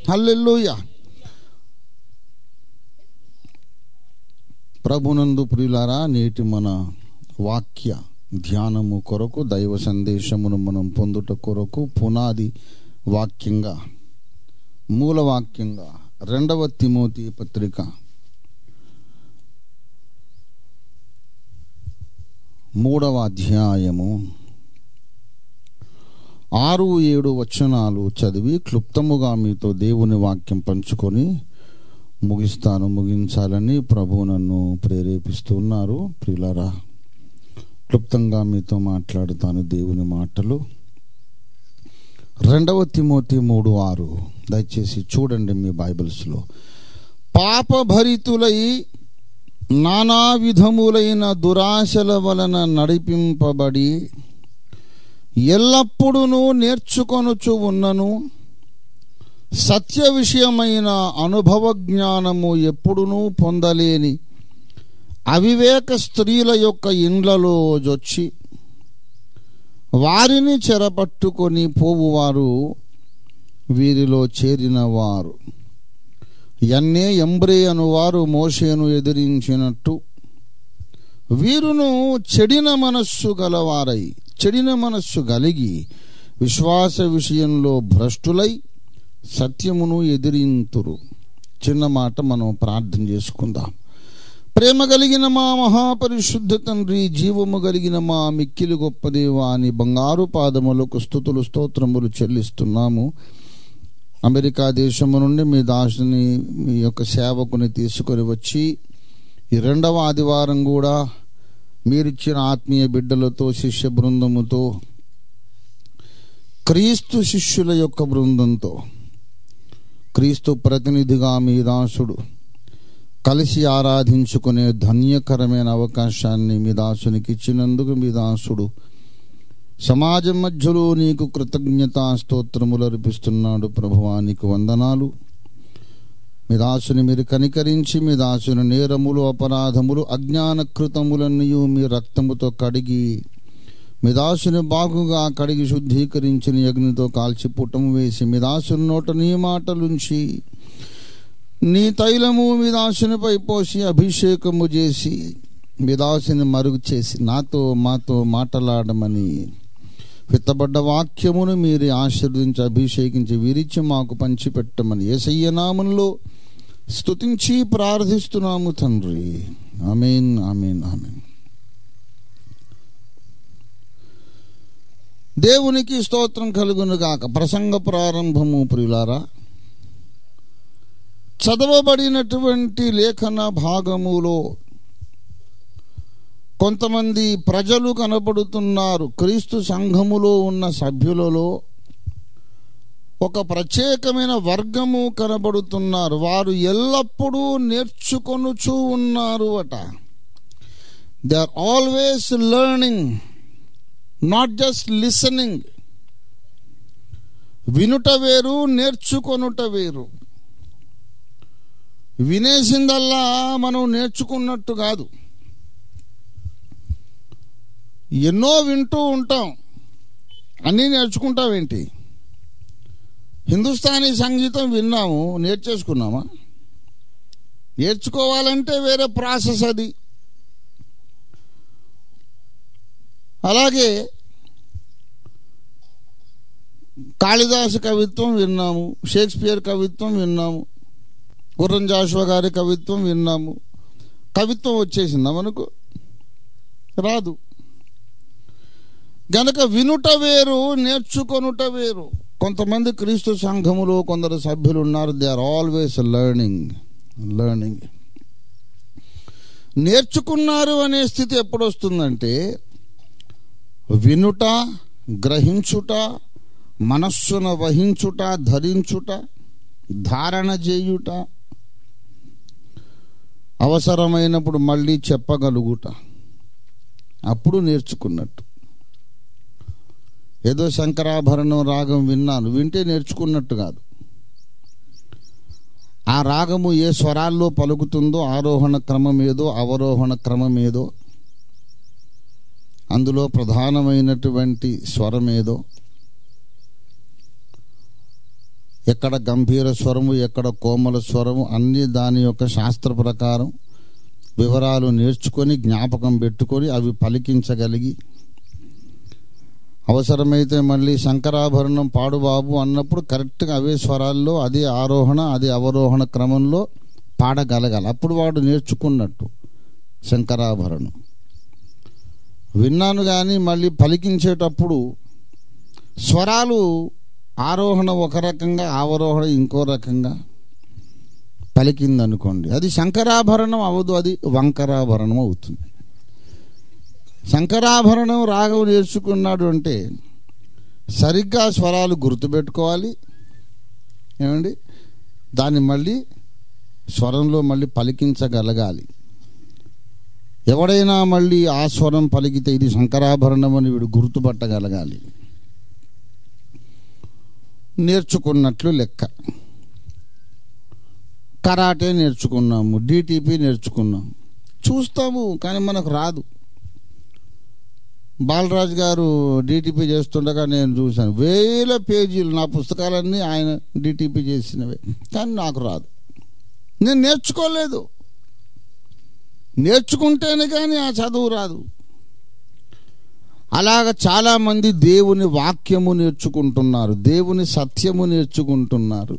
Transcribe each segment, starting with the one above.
హల్లెలూయా. ప్రభునందు ప్రియులారా, నేటి మన వాక్య ధ్యానము కొరకు, దైవ సందేశమును మనం పొందుట కొరకు పునాది వాక్యంగా, మూల వాక్యంగా 2వ తిమోతి పత్రిక 3వ అధ్యాయము 6-7 వచనాలు చదివి క్లుప్తముగా మీతో దేవుని వాక్యం పంచుకొని ముగించాలని ప్రభువు నన్ను ప్రేరేపిస్తున్నారు. ప్రియులారా, క్లుప్తంగా మీతో మాట్లాడుతాను దేవుని మాటలు. 2వ తిమోతి 3:6 దయచేసి చూడండి మీ బైబిల్స్లో. పాపభరితులై నానా విధములైన దురాశల వలన నడిపింపబడి ఎల్లప్పుడూ నేర్చుకొనుచు ఉన్నను, సత్య విషయమైన అనుభవ జ్ఞానము ఎప్పుడునూ పొందలేని అవివేక స్త్రీల యొక్క ఇండ్లలో జొచ్చి వారిని చెరపట్టుకొని పోవువారు వీరిలో చేరినవారు. యన్నే ఎంబ్రే అనువారు మోషేను ఎదిరించినట్టు వీరును చెడిన మనస్సు గలవారై, చెడిన మనస్సు కలిగి విశ్వాస విషయంలో భ్రష్టులై సత్యమును ఎదిరింతురు. చిన్న మాట మనం ప్రార్థన చేసుకుందాం. ప్రేమ కలిగిన మా మహాపరిశుద్ధ తండ్రి, జీవము కలిగిన మా మిక్కిలి గొప్ప దేవా, నీ బంగారు పాదములకు స్తుతులు స్తోత్రములు చెల్లిస్తున్నాము. అమెరికా దేశము నుండి మీ దాసుని, మీ యొక్క సేవకుని తీసుకొని వచ్చి ఈ 2వ ఆదివారం కూడా మీరిచ్చిన ఆత్మీయ బిడ్డలతో, శిష్య బృందముతో, క్రీస్తు శిష్యుల యొక్క బృందంతో, క్రీస్తు ప్రతినిధిగా మీ దాసుడు కలిసి ఆరాధించుకునే ధన్యకరమైన అవకాశాన్ని మీ దాసునికి ఇచ్చినందుకు మీ దాసుడు సమాజం మధ్యలో నీకు కృతజ్ఞతా స్తోత్రములు అర్పిస్తున్నాడు. ప్రభువా, నీకు వందనాలు. మీ దాసుని మీరు కనికరించి మీ దాసుని నేరములు, అపరాధములు, అజ్ఞానకృతములన్నీ మీ రక్తముతో కడిగి మీ దాసుని బాగుగా కడిగి శుద్ధీకరించిన అగ్నితో కాల్చి పుటము వేసి మీ దాసుని నోట నీ మాటలుంచి నీ తైలము మీ దాసునిపై పోసి అభిషేకము చేసి మీ దాసుని మరుగు చేసి మాతో మాటలాడమని విత్తబడ్డ వాక్యమును మీరు ఆశీర్వదించి అభిషేకించి విరిచి మాకు పంచిపెట్టమని యేసయ్య నామములో స్తుతించి ప్రార్థిస్తున్నాము తండ్రి. ఆమేన్, ఆమేన్, ఆమేన్. దేవునికి స్తోత్రం కలుగును గాక. ప్రసంగ ప్రారంభము. ప్రియులారా, చదవబడినటువంటి లేఖన భాగములో కొంతమంది ప్రజలు కనబడుతున్నారు. క్రీస్తు సంఘములో ఉన్న సభ్యులలో ఒక ప్రత్యేకమైన వర్గము కనబడుతున్నారు. వారు ఎల్లప్పుడూ నేర్చుకొనుచూ ఉన్నారు అట. They are always learning, not just listening. వినుట వేరు, నేర్చుకొనుట వేరు. వినేసిందల్లా మనం నేర్చుకున్నట్టు కాదు. ఎన్నో వింటూ ఉంటాం, అన్నీ నేర్చుకుంటావేంటి? హిందుస్థానీ సంగీతం విన్నాము, నేర్చేసుకున్నామా? నేర్చుకోవాలంటే వేరే ప్రాసెస్ అది. అలాగే కాళిదాసు కవిత్వం విన్నాము, షేక్స్పియర్ కవిత్వం విన్నాము, గుర్రం జాషువా గారి కవిత్వం విన్నాము. కవిత్వం వచ్చేసిందా మనకు? రాదు. గనక వినుట వేరు, నేర్చుకొనుట వేరు. కొంతమంది క్రీస్తు సంఘములో కొందరు సభ్యులు ఉన్నారు. They are always learning. నేర్చుకున్నారు అనే స్థితి ఎప్పుడు వస్తుందంటే వినుట, గ్రహించుట, మనస్సున వహించుట, ధరించుట, ధారణ చేయుట, అవసరమైనప్పుడు మళ్ళీ చెప్పగలుగుట, అప్పుడు నేర్చుకున్నట్టు. ఏదో శంకరాభరణం రాగం విన్నాను, వింటే నేర్చుకున్నట్టు కాదు. ఆ రాగము ఏ స్వరాల్లో పలుకుతుందో, ఆరోహణ క్రమం ఏదో, అవరోహణ క్రమం ఏదో, అందులో ప్రధానమైనటువంటి స్వరం ఏదో, ఎక్కడ గంభీర స్వరము, ఎక్కడ కోమల స్వరము, అన్ని దాని యొక్క శాస్త్ర ప్రకారం వివరాలు నేర్చుకొని జ్ఞాపకం పెట్టుకొని అవి పలికించగలిగి, అవసరమైతే మళ్ళీ శంకరాభరణం పాడు బాబు అన్నప్పుడు కరెక్ట్గా అవే స్వరాల్లో, అదే ఆరోహణ అదే అవరోహణ క్రమంలో పాడగలగాలి. అప్పుడు వాడు నేర్చుకున్నట్టు. శంకరాభరణం విన్నాను కానీ మళ్ళీ పలికించేటప్పుడు స్వరాలు ఆరోహణ ఒక రకంగా, అవరోహణ ఇంకో రకంగా పలికిందనుకోండి, అది శంకరాభరణం అవ్వదు, అది వంకరాభరణం అవుతుంది. శంకరాభరణం రాగం నేర్చుకున్నాడు అంటే సరిగ్గా స్వరాలు గుర్తుపెట్టుకోవాలి, ఏమండి, దాన్ని మళ్ళీ స్వరంలో మళ్ళీ పలికించగలగాలి. ఎవడైనా మళ్ళీ ఆ స్వరం పలికితే ఇది శంకరాభరణం అని వీడు గుర్తుపట్టగలగాలి. నేర్చుకున్నట్లు లెక్క. కరాటే నేర్చుకున్నాము, డిటిపి నేర్చుకున్నాం, చూస్తాము కానీ మనకు రాదు. బాలరాజు గారు డిటిపి చేస్తుండగా నేను చూశాను, వేల పేజీలు నా పుస్తకాలన్నీ ఆయన డిటిపి చేసినవే, కానీ నాకు రాదు. నేను నేర్చుకోలేదు. నేర్చుకుంటేనే కానీ ఆ చదువు రాదు. అలాగ చాలామంది దేవుని వాక్యము నేర్చుకుంటున్నారు, దేవుని సత్యము నేర్చుకుంటున్నారు,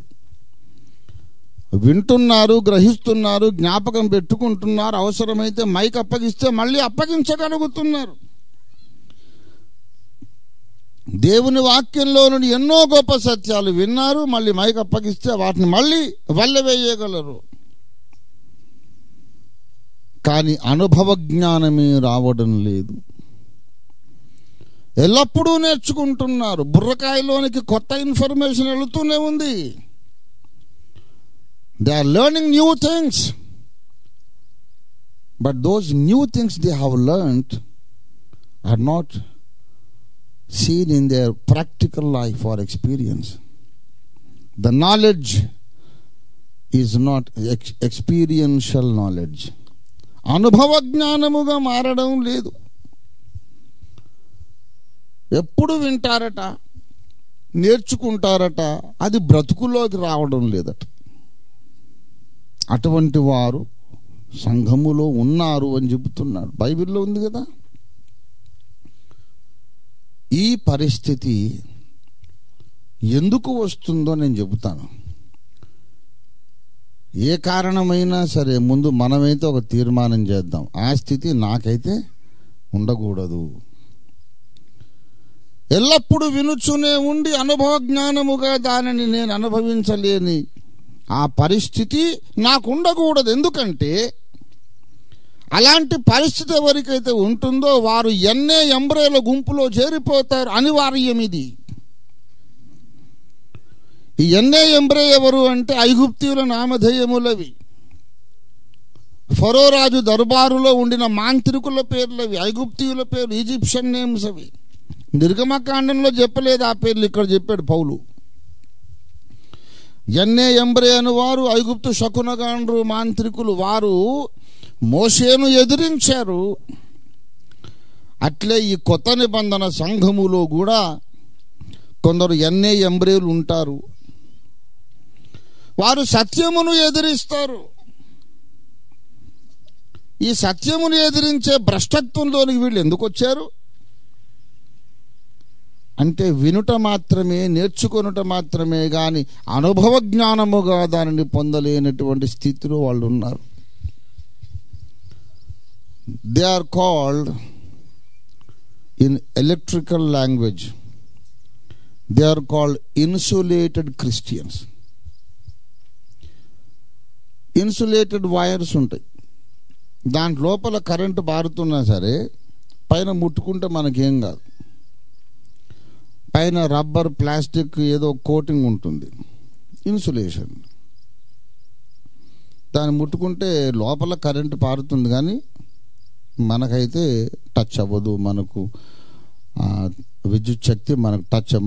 వింటున్నారు, గ్రహిస్తున్నారు, జ్ఞాపకం పెట్టుకుంటున్నారు. అవసరమైతే మైక్ అప్పగిస్తే మళ్ళీ అప్పగించగలుగుతున్నారు. దేవుని వాక్యంలో నుండి ఎన్నో గొప్ప సత్యాలు విన్నారు, మళ్ళీ మైక్ అప్పగిస్తే వాటిని మళ్ళీ వల్లవేయగలరు. కానీ అనుభవ జ్ఞానమే రావడం లేదు. ఎల్లప్పుడూ నేర్చుకుంటున్నారు. బుర్రకాయలోనికి కొత్త ఇన్ఫర్మేషన్ వెళుతూనే ఉంది. They are learning new things, but those new things they have learned are not seen in their practical life or experience. The knowledge is not experiential knowledge. అనుభవ జ్ఞానముగా మారడం లేదు. ఎప్పుడు వింటారట, నేర్చుకుంటారట, అది బ్రతుకులోకి రావడం లేదట. అటువంటి వారు సంఘములో ఉన్నారు అని చెబుతున్నాడు. బైబిల్లో ఉంది కదా. ఈ పరిస్థితి ఎందుకు వస్తుందో నేను చెబుతాను. ఏ కారణమైనా సరే ముందు మనమైతే ఒక తీర్మానం చేద్దాం, ఆ స్థితి నాకైతే ఉండకూడదు. ఎల్లప్పుడూ వినుచునే ఉండి అనుభవ జ్ఞానముగా దానిని నేను అనుభవించలేని ఆ పరిస్థితి నాకు ఉండకూడదు. ఎందుకంటే అలాంటి పరిస్థితి ఎవరికైతే ఉంటుందో వారు ఎన్నే ఎంబ్రేల గుంపులో చేరిపోతారు. అనివార్యం ఇది. ఈ ఎన్నే ఎంబ్రే ఎవరు అంటే ఐగుప్తీయుల నామధేయములవి, ఫరో రాజు దర్బారులో ఉండిన మాంత్రికుల పేర్లవి, ఐగుప్తీయుల పేరు, ఈజిప్షియన్ నేమ్స్ అవి. నిర్గమకాండంలో చెప్పలేదు ఆ పేర్లు, ఇక్కడ చెప్పాడు పౌలు. ఎన్నే ఎంబ్రే అని వారు ఐగుప్తు శకునగాండ్రు మాంత్రికులు. వారు మోషేను ఎదిరించారు. అట్లే ఈ కొత్త నిబంధన సంఘములో కూడా కొందరు ఎన్నే ఎంబ్రేలు ఉంటారు. వారు సత్యమును ఎదిరిస్తారు. ఈ సత్యమును ఎదిరించే భ్రష్టత్వంలోనికి వీళ్ళు ఎందుకు వచ్చారు అంటే వినుట మాత్రమే, నేర్చుకొనుట మాత్రమే కానీ అనుభవ జ్ఞానముగా దానిని పొందలేనటువంటి స్థితిలో వాళ్ళు ఉన్నారు. They are called in electrical language, they are called insulated Christians. Insulated wires ఉంటాయి, దాని లోపల కరెంటు బారుతున్నా సరే పైన ముట్టుకుంటే మనకేం కాదు. పైన రబ్బర్, ప్లాస్టిక్ ఏదో కోటింగ్ ఉంటుంది, ఇన్సులేషన్. దాన్ని ముట్టుకుంటే లోపల కరెంటు పారుతుంది కానీ మనకైతే టచ్ అవ్వదు. మనకు విద్యుత్ శక్తి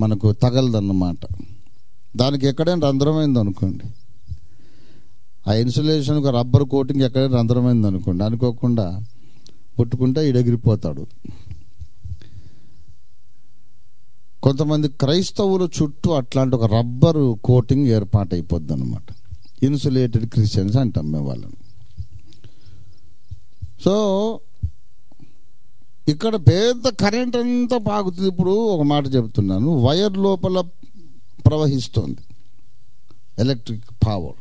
మనకు తగలదన్నమాట. దానికి ఎక్కడైనా రంధ్రమైంది అనుకోండి, ఆ ఇన్సులేషన్కి రబ్బర్ కోటింగ్ ఎక్కడైనా రంధ్రమైంది అనుకోండి, అనుకోకుండా పుట్టుకుంటే ఎగిరిపోతాడు. కొంతమంది క్రైస్తవుల చుట్టూ అట్లాంటి ఒక రబ్బరు కోటింగ్ ఏర్పాటైపోద్ది అనమాట. ఇన్సులేటెడ్ క్రిస్టియన్స్ అంటాం మేము వాళ్ళని. సో ఇక్కడ పెద్ద కరెంట్ అంతా పాకుతుంది. ఇప్పుడు ఒక మాట చెప్తున్నాను, వైర్ లోపల ప్రవహిస్తుంది ఎలక్ట్రిక్ పవర్,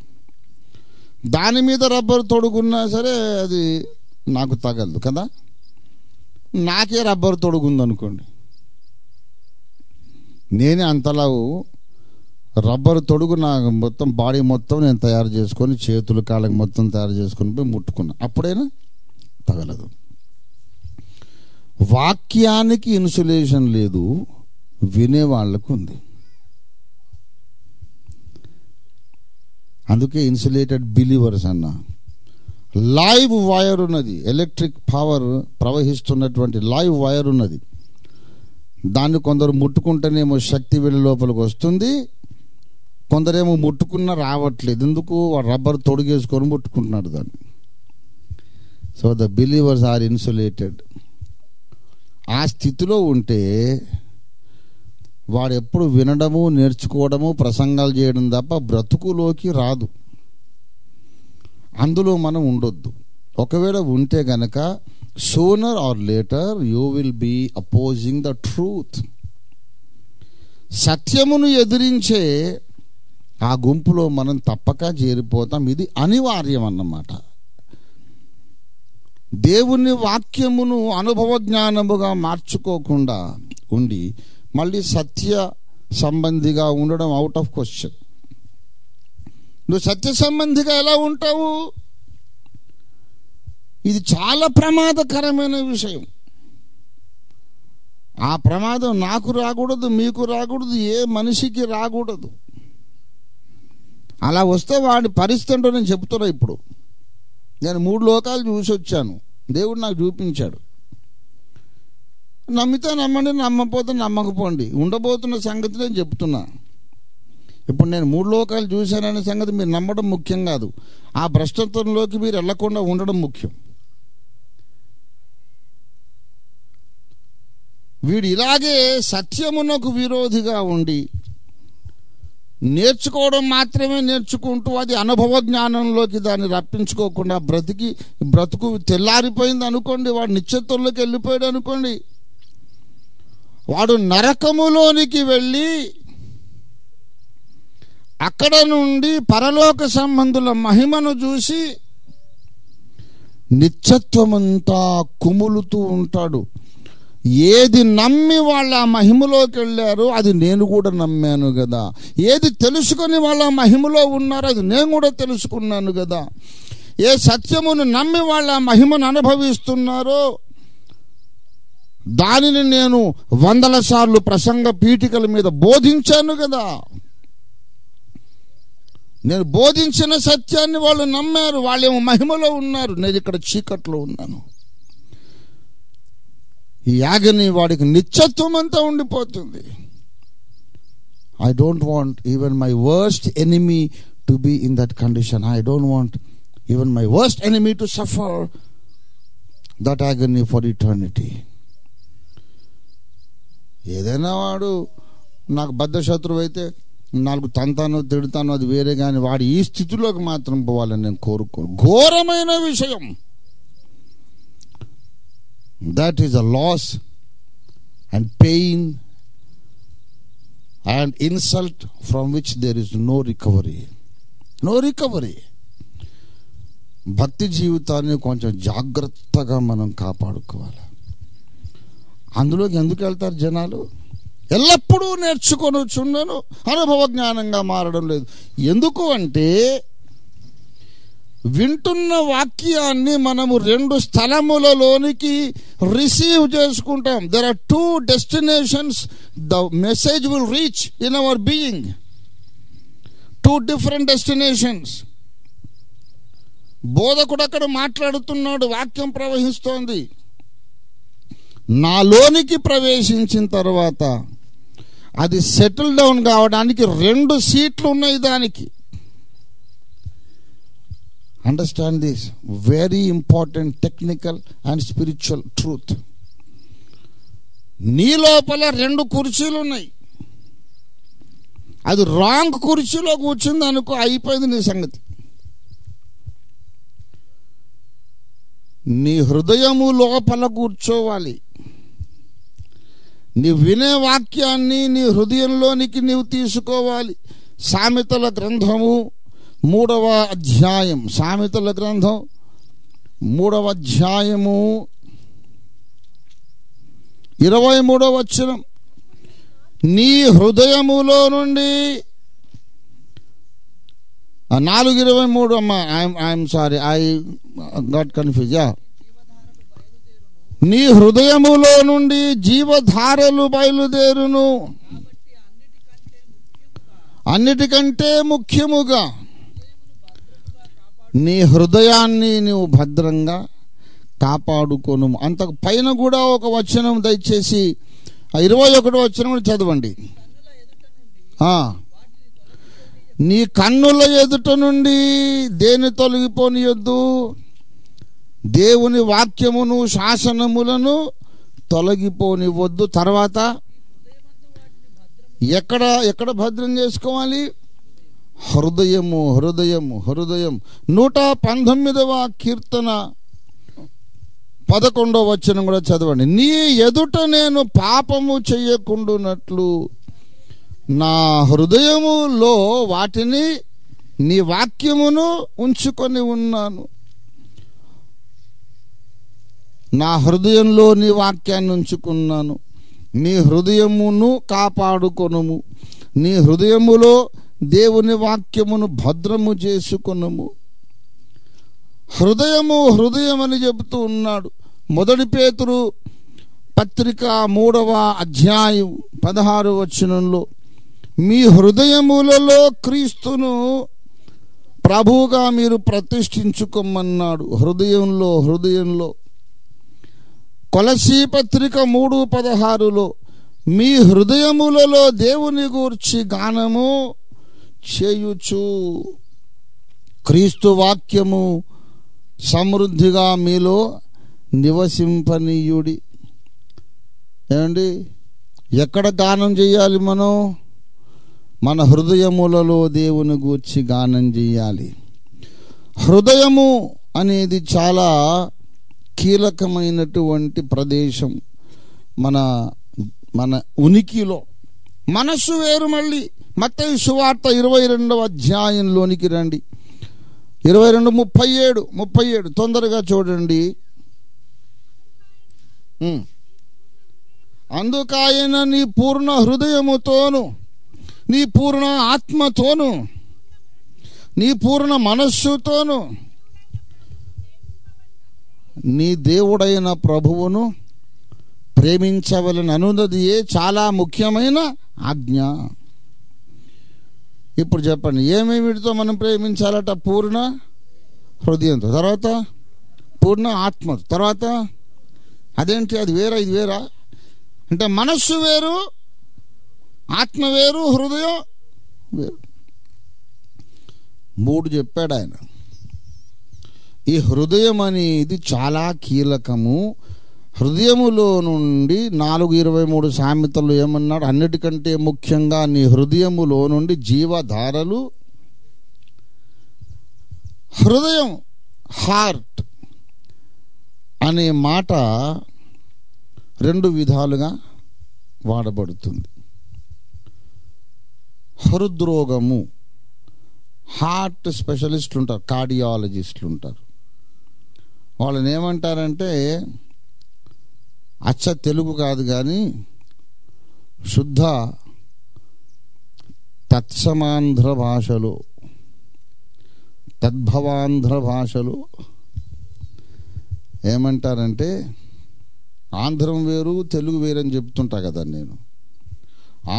దాని మీద రబ్బర్ తొడుగున్నా సరే అది నాకు తగలదు కదా. నాకే రబ్బర్ తొడుగుంది అనుకోండి, నేనే అంతలా రబ్బర్ తొడుగు నా మొత్తం బాడీ మొత్తం నేను తయారు చేసుకొని చేతులు కాళ్ళకి మొత్తం తయారు చేసుకొని పోయి ముట్టుకున్నా, అప్పుడైనా తగలదు. వాక్యానికి ఇన్సులేషన్ లేదు, వినేవాళ్లకు ఉంది. అందుకే ఇన్సులేటెడ్ బిలీవర్స్ అన్న. లైవ్ వైర్ ఉన్నది, ఎలక్ట్రిక్ పవర్ ప్రవహిస్తున్నటువంటి లైవ్ వైర్ ఉన్నది. దాన్ని కొందరు ముట్టుకుంటేనేమో శక్తి వీళ్ళ లోపలికి వస్తుంది, కొందరేమో ముట్టుకున్నా రావట్లేదు. ఎందుకు? రబ్బర్ తొడిగేసుకొని ముట్టుకుంటున్నాడు దాన్ని. So the believers are insulated. ఆ స్థితిలో ఉంటే వాడు ఎప్పుడు వినడము, నేర్చుకోవడము, ప్రసంగాలు చేయడం తప్ప బ్రతుకులోకి రాదు. అందులో మనం ఉండొద్దు. ఒకవేళ ఉంటే గనక sooner or later you will be opposing the truth. సత్యమును ఎదిరించే ఆ గుంపులో మనం తప్పక చేరిపోతాం. ఇది అనివార్యం అన్నమాట. దేవుని వాక్యమును అనుభవ జ్ఞానముగా మార్చుకోకుండా ఉండి మళ్ళీ సత్య సంబంధిగా ఉండడం అవుట్ ఆఫ్ క్వశ్చన్. నువ్వు సత్య సంబంధిగా ఎలా ఉంటావు? ఇది చాలా ప్రమాదకరమైన విషయం. ఆ ప్రమాదం నాకు రాకూడదు, మీకు రాకూడదు, ఏ మనిషికి రాకూడదు. అలా వస్తే వాడి పరిస్థితి ఏంటో నేను చెప్తున్నా. ఇప్పుడు నేను 3 లోకాలు చూసి వచ్చాను, దేవుడు నాకు చూపించాడు. నమ్మితే నమ్మండి, నమ్మకపోతే నమ్మకపోండి. ఉండబోతున్న సంగతి నేను చెప్తున్నా. ఇప్పుడు నేను 3 లోకాలు చూశాననే సంగతి మీరు నమ్మడం ముఖ్యం కాదు, ఆ భ్రష్టత్వంలోకి మీరు వెళ్లకుండా ఉండడం ముఖ్యం. వీడు ఇలాగే సత్యమునకు విరోధిగా ఉండి నేర్చుకోవడం మాత్రమే నేర్చుకుంటూ అది అనుభవ జ్ఞానంలోకి దాన్ని రప్పించుకోకుండా బ్రతుకు తెల్లారిపోయింది అనుకోండి, వాడు నిత్యత్వంలోకి వెళ్ళిపోయాడు అనుకోండి, వాడు నరకములోనికి వెళ్ళి అక్కడ నుండి పరలోక సంబంధుల మహిమను చూసి నిత్యత్వమంతా కుములుతూ ఉంటాడు. ఏది నమ్మి వాళ్ళ మహిమలోకి వెళ్ళారో అది నేను కూడా నమ్మాను కదా, ఏది తెలుసుకొని వాళ్ళ మహిమలో ఉన్నారో అది నేను కూడా తెలుసుకున్నాను కదా, ఏ సత్యమును నమ్మి వాళ్ళ మహిమను అనుభవిస్తున్నారో దానిని నేను 100 సార్లు ప్రసంగ పీఠికల మీద బోధించాను కదా, నేను బోధించిన సత్యాన్ని వాళ్ళు నమ్మారు, వాళ్ళేమో మహిమలో ఉన్నారు, నేను ఇక్కడ చీకట్లో ఉన్నాను. ఈ యాగని వాడికి నిత్యత్వం అంతా ఉండిపోతుంది. I don't want even my worst enemy to be in that condition. I don't want even my worst enemy to suffer that agony for eternity. ఏదైనా వాడు నాకు బద్ధ శత్రువు అయితే 4 తంతానో తిడతానో అది వేరే, కానీ వాడు ఈ స్థితిలోకి మాత్రం పోవాలని నేను కోరుకోను. ఘోరమైన విషయం. That is a loss and pain and insult from which there is no recovery. No recovery. భక్తి జీవితాన్ని కొంచెం జాగ్రత్తగా మనం కాపాడుకోవాలి. అందులోకి ఎందుకు వెళ్తారు జనాలు? ఎల్లప్పుడూ నేర్చుకొని చున్నాను, అనుభవ జ్ఞానంగా మారడం లేదు. ఎందుకు అంటే వింటున్న వాక్యాన్ని మనము 2 స్థలములలోనికి రిసీవ్ చేసుకుంటాం. There are 2 destinations the message will reach in our being. 2 different destinations. బోధకుడు అక్కడ మాట్లాడుతున్నాడు, వాక్యం ప్రవహిస్తోంది. నాలోనికి ప్రవేశించిన తర్వాత అది సెటిల్ డౌన్ కావడానికి 2 సీట్లు ఉన్నాయి దానికి. Understand this very important technical and spiritual truth. నీ లోపల 2 కుర్చీలు ఉన్నాయి. అది రాంగ్ కుర్చీలో కూర్చుంది అనుకో, అయిపోయింది నీ సంగతి. నీ హృదయము లోపల కూర్చోవాలి. నీ వినే వాక్యాన్ని నీ హృదయంలోనికి నీవు తీసుకోవాలి. సామెతల గ్రంథము 3వ అధ్యాయం, సామెతల గ్రంథం 3వ అధ్యాయము 23వ వచనం. నీ హృదయములో నుండి 4:23 అమ్మా, I'm sorry, I got confuse. నీ హృదయములో నుండి జీవధారలు బయలుదేరును, అన్నిటికంటే ముఖ్యముగా నీ హృదయాన్ని నీవు భద్రంగా కాపాడుకోను. అంతకు పైన కూడా ఒక వచనం దయచేసి 21వ వచనం కూడా చదవండి. నీ కన్నుల ఎదుట నుండి దేని తొలగిపోనియొద్దు, దేవుని వాక్యమును శాసనములను తొలగిపోనివద్దు. తర్వాత ఎక్కడ భద్రం చేసుకోవాలి? హృదయము. 119వ కీర్తన 11వ వచనం కూడా చదవండి. నీ ఎదుట నేను పాపము చెయ్యకుండునట్లు నా హృదయములో వాటిని, నీ వాక్యమును ఉంచుకొని ఉన్నాను. నా హృదయంలో నీ వాక్యాన్ని ఉంచుకున్నాను. నీ హృదయమును కాపాడుకొనుము, నీ హృదయములో దేవుని వాక్యమును భద్రము చేసుకొనుము. హృదయం అని చెబుతూ ఉన్నాడు. 1 పేతురు పత్రిక 3వ అధ్యాయం 16వ వచనంలో మీ హృదయములలో క్రీస్తును ప్రభువుగా మీరు ప్రతిష్ఠించుకోమన్నాడు. హృదయంలో కొలసీ పత్రిక 3:16లో మీ హృదయములలో దేవుని గూర్చి గానము చేయుచు క్రీస్తు వాక్యము సమృద్ధిగా మీలో నివసింపనీయుడి. ఏమండి, ఎక్కడ గానం చేయాలి? మన హృదయములలో దేవుని గూర్చి గానం చేయాలి. హృదయము అనేది చాలా కీలకమైనటువంటి ప్రదేశం మన ఉనికిలో. మనస్సు వేరు. మళ్ళీ మత్తయి సువార్త 22వ అధ్యాయంలోనికి రండి. 22:37 తొందరగా చూడండి. అందుకాయన నీ పూర్ణ హృదయముతోను, నీ పూర్ణ ఆత్మతోను, నీ పూర్ణ మనస్సుతోను నీ దేవుడైన ప్రభువును ప్రేమించవలెను అనున్నది చాలా ముఖ్యమైన ఆజ్ఞ. ఇప్పుడు చెప్పండి, ఏమేమిటితో మనం ప్రేమించాలట? పూర్ణ హృదయంతో, తర్వాత పూర్ణ ఆత్మతో, తర్వాత అదేంటి? అది వేరా ఇది వేరా? అంటే మనస్సు వేరు, ఆత్మ వేరు, హృదయం వేరు. 3 చెప్పాడు ఆయన. ఈ హృదయం అనేది చాలా కీలకము. హృదయములో నుండి 4:23 సామెతలు ఏమన్నాడు? అన్నిటికంటే ముఖ్యంగా నీ హృదయములో నుండి జీవధారలు. హృదయం, హార్ట్ అనే మాట 2 విధాలుగా వాడబడుతుంది. హృద్రోగము, హార్ట్ స్పెషలిస్టులు ఉంటారు, కార్డియాలజిస్టులు ఉంటారు. వాళ్ళని ఏమంటారంటే, అచ్చ తెలుగు కాదు కానీ శుద్ధ తత్సమాంధ్ర భాషలో, తద్భవాంధ్ర భాషలో ఏమంటారంటే, ఆంధ్రం వేరు తెలుగు వేరని చెప్తుంటా కదా నేను.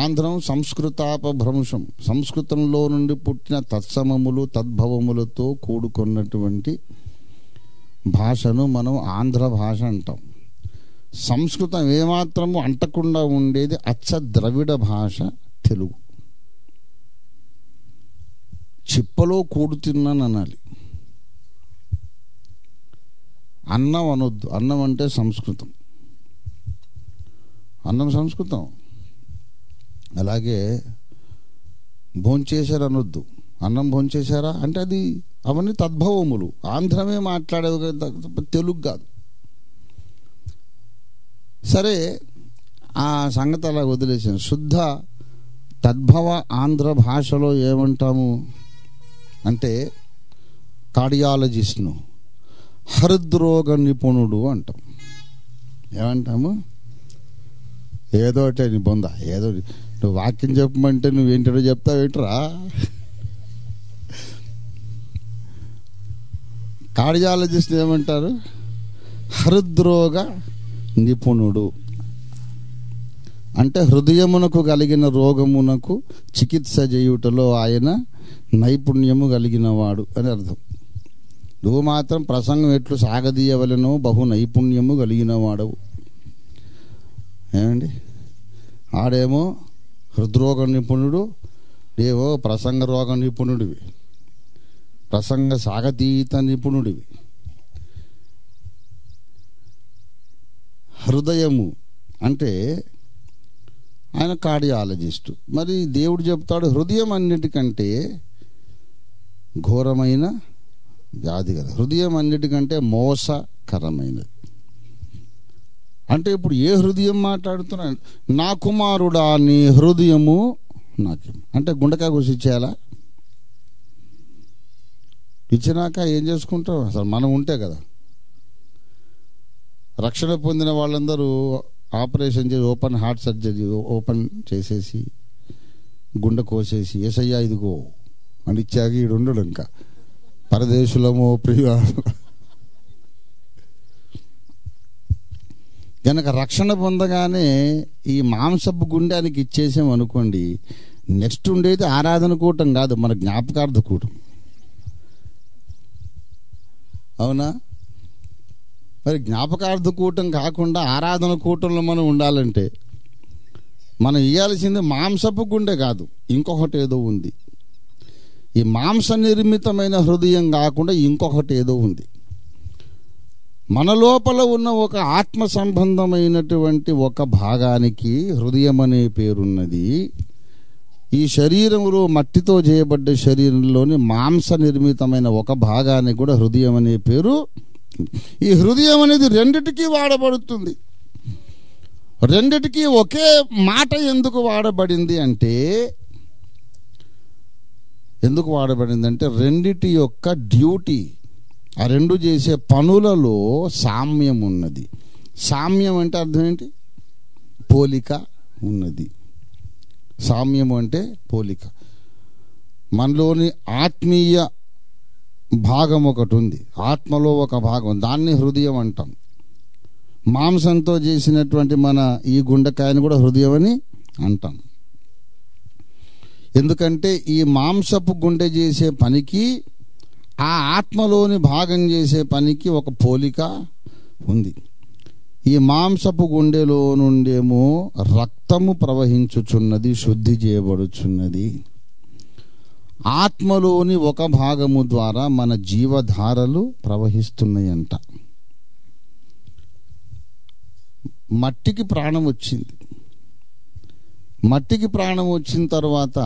ఆంధ్రం సంస్కృతాపభ్రంశం, సంస్కృతంలో నుండి పుట్టిన తత్సమములు తద్భవములతో కూడుకున్నటువంటి భాషను మనం ఆంధ్ర భాష అంటాం. సంస్కృతం ఏమాత్రము అంటకుండా ఉండేది అచ్చ ద్రవిడ భాష తెలుగు. చిప్పలో కూడు తిన్నాను అనాలి, అన్నం అనొద్దు. అన్నం అంటే సంస్కృతం. అన్నం సంస్కృతం. అలాగే భోంచేశారు అనొద్దు. అన్నం భోంచేశారా అంటే అది అవన్నీ తద్భవములు. ఆంధ్రమే మాట్లాడేది తెలుగు కాదు. సరే, ఆ సంగతి అలా వదిలేసాను. శుద్ధ తద్భవ ఆంధ్ర భాషలో ఏమంటాము అంటే కార్డియాలజిస్ట్ను, హృద్రోగ నిపుణుడు అంటాం. ఏమంటాము? ఏదోటే నీ బొంద, ఏదో నువ్వు వాక్యం చెప్పమంటే నువ్వేంటో చెప్తావు ఏంట్రా. కార్డియాలజిస్ట్ ఏమంటారు? హృద్రోగ నిపుణుడు. అంటే హృదయమునకు కలిగిన రోగమునకు చికిత్స చేయుటలో ఆయన నైపుణ్యము కలిగిన వాడు అని అర్థం. నువ్వు మాత్రం ప్రసంగం ఎట్లు సాగదీయవలెనో బహు నైపుణ్యము కలిగిన వాడవు. ఏమండి? ఆడేమో హృద్రోగ నిపుణుడు, ఏవో ప్రసంగ రోగ నిపుణుడివి, ప్రసంగ సాగతీత నిపుణుడివి. హృదయము అంటే ఆయన కార్డియాలజిస్టు. మరి దేవుడు చెప్తాడు హృదయం అన్నిటికంటే ఘోరమైన వ్యాధి కదా, హృదయం అన్నిటికంటే మోసకరమైనది. అంటే ఇప్పుడు ఏ హృదయం మాట్లాడుతున్నాడు? నా కుమారుడా నీ హృదయము నాకు అంటే గుండెకాయ కోసి ఇచ్చేయాలా? ఇచ్చినాక ఏం చేసుకుంటాం? అసలు మనం ఉంటే కదా. రక్షణ పొందిన వాళ్ళందరూ ఆపరేషన్ చేసి ఓపెన్ హార్ట్ సర్జరీ ఓపెన్ చేసేసి గుండె కోసేసి ఏసయ్యా ఇదిగో అని ఇచ్చాక ఈడు ఉండడు. ఇంకా పరదేశులమో ప్రియ కనుక రక్షణ పొందగానే ఈ మాంసపు గుండెనికి ఇచ్చేసాం అనుకోండి, నెక్స్ట్ ఉండేది ఆరాధన కూటం కాదు, మన జ్ఞాపకార్థ కూటం. అవునా? మరి జ్ఞాపకార్థ కూటం కాకుండా ఆరాధన కూటంలో మనం ఉండాలంటే మనం ఇవ్వాల్సింది మాంసపు గుండె కాదు, ఇంకొకటి ఏదో ఉంది. ఈ మాంస నిర్మితమైన హృదయం కాకుండా ఇంకొకటి ఏదో ఉంది. మన లోపల ఉన్న ఒక ఆత్మ సంబంధమైనటువంటి ఒక భాగానికి హృదయం అనే పేరున్నది. ఈ శరీరంలో మట్టితో చేయబడ్డ శరీరంలోని మాంస నిర్మితమైన ఒక భాగానికి కూడా హృదయం అనే పేరు. ఈ హృదయం అనేది రెండిటికీ వాడబడుతుంది. రెండిటికీ ఒకే మాట ఎందుకు వాడబడింది అంటే రెండిటి యొక్క డ్యూటీ, ఆ రెండు చేసే పనులలో సామ్యం ఉన్నది. సామ్యం అంటే అర్థం ఏంటి? పోలిక ఉన్నది. సామ్యం అంటే పోలిక. మనలోని ఆత్మీయ భాగం ఒకటి ఉంది, ఆత్మలో ఒక భాగం, దాన్ని హృదయం అంటాం. మాంసంతో చేసినటువంటి మన ఈ గుండెకాయని కూడా హృదయం అని అంటాం. ఎందుకంటే ఈ మాంసపు గుండె చేసే పనికి ఆ ఆత్మలోని భాగం చేసే పనికి ఒక పోలిక ఉంది. ఈ మాంసపు గుండెలో నుండేమో రక్తము ప్రవహించుచున్నది, శుద్ధి చేయబడుచున్నది. ఆత్మలోని ఒక భాగము ద్వారా మన జీవధారలు ప్రవహిస్తున్నాయంట. మట్టికి ప్రాణం వచ్చింది. మట్టికి ప్రాణం వచ్చిన తర్వాత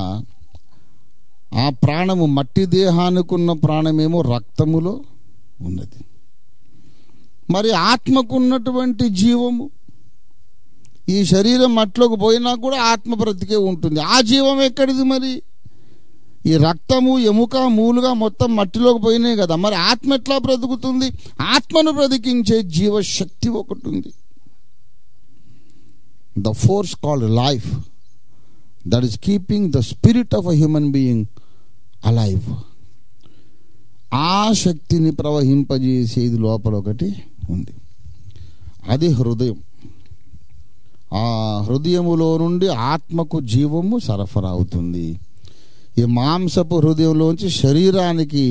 ఆ ప్రాణము, మట్టి దేహానికి ఉన్న ప్రాణమేమో రక్తములో ఉన్నది. మరి ఆత్మకున్నటువంటి జీవము, ఈ శరీరం మట్టిలోకి పోయినా కూడా ఆత్మ బ్రతికే ఉంటుంది. ఆ జీవం ఎక్కడిది మరి? ఈ రక్తము, ఎముక, మూలుగా మొత్తం మట్టిలోకి పోయినాయి కదా. మరి ఆత్మ ఎట్లా బ్రతుకుతుంది? ఆత్మను బ్రతికించే జీవశక్తి ఒకటి ఉంది. The force called life, that is keeping the spirit of a human being alive. ఆ శక్తిని ప్రవహింపజేసేది లోపల ఒకటి ఉంది, అది హృదయం. ఆ హృదయములో నుండి ఆత్మకు జీవము సరఫరా అవుతుంది. ఈ మాంసపు హృదయంలోంచి శరీరానికి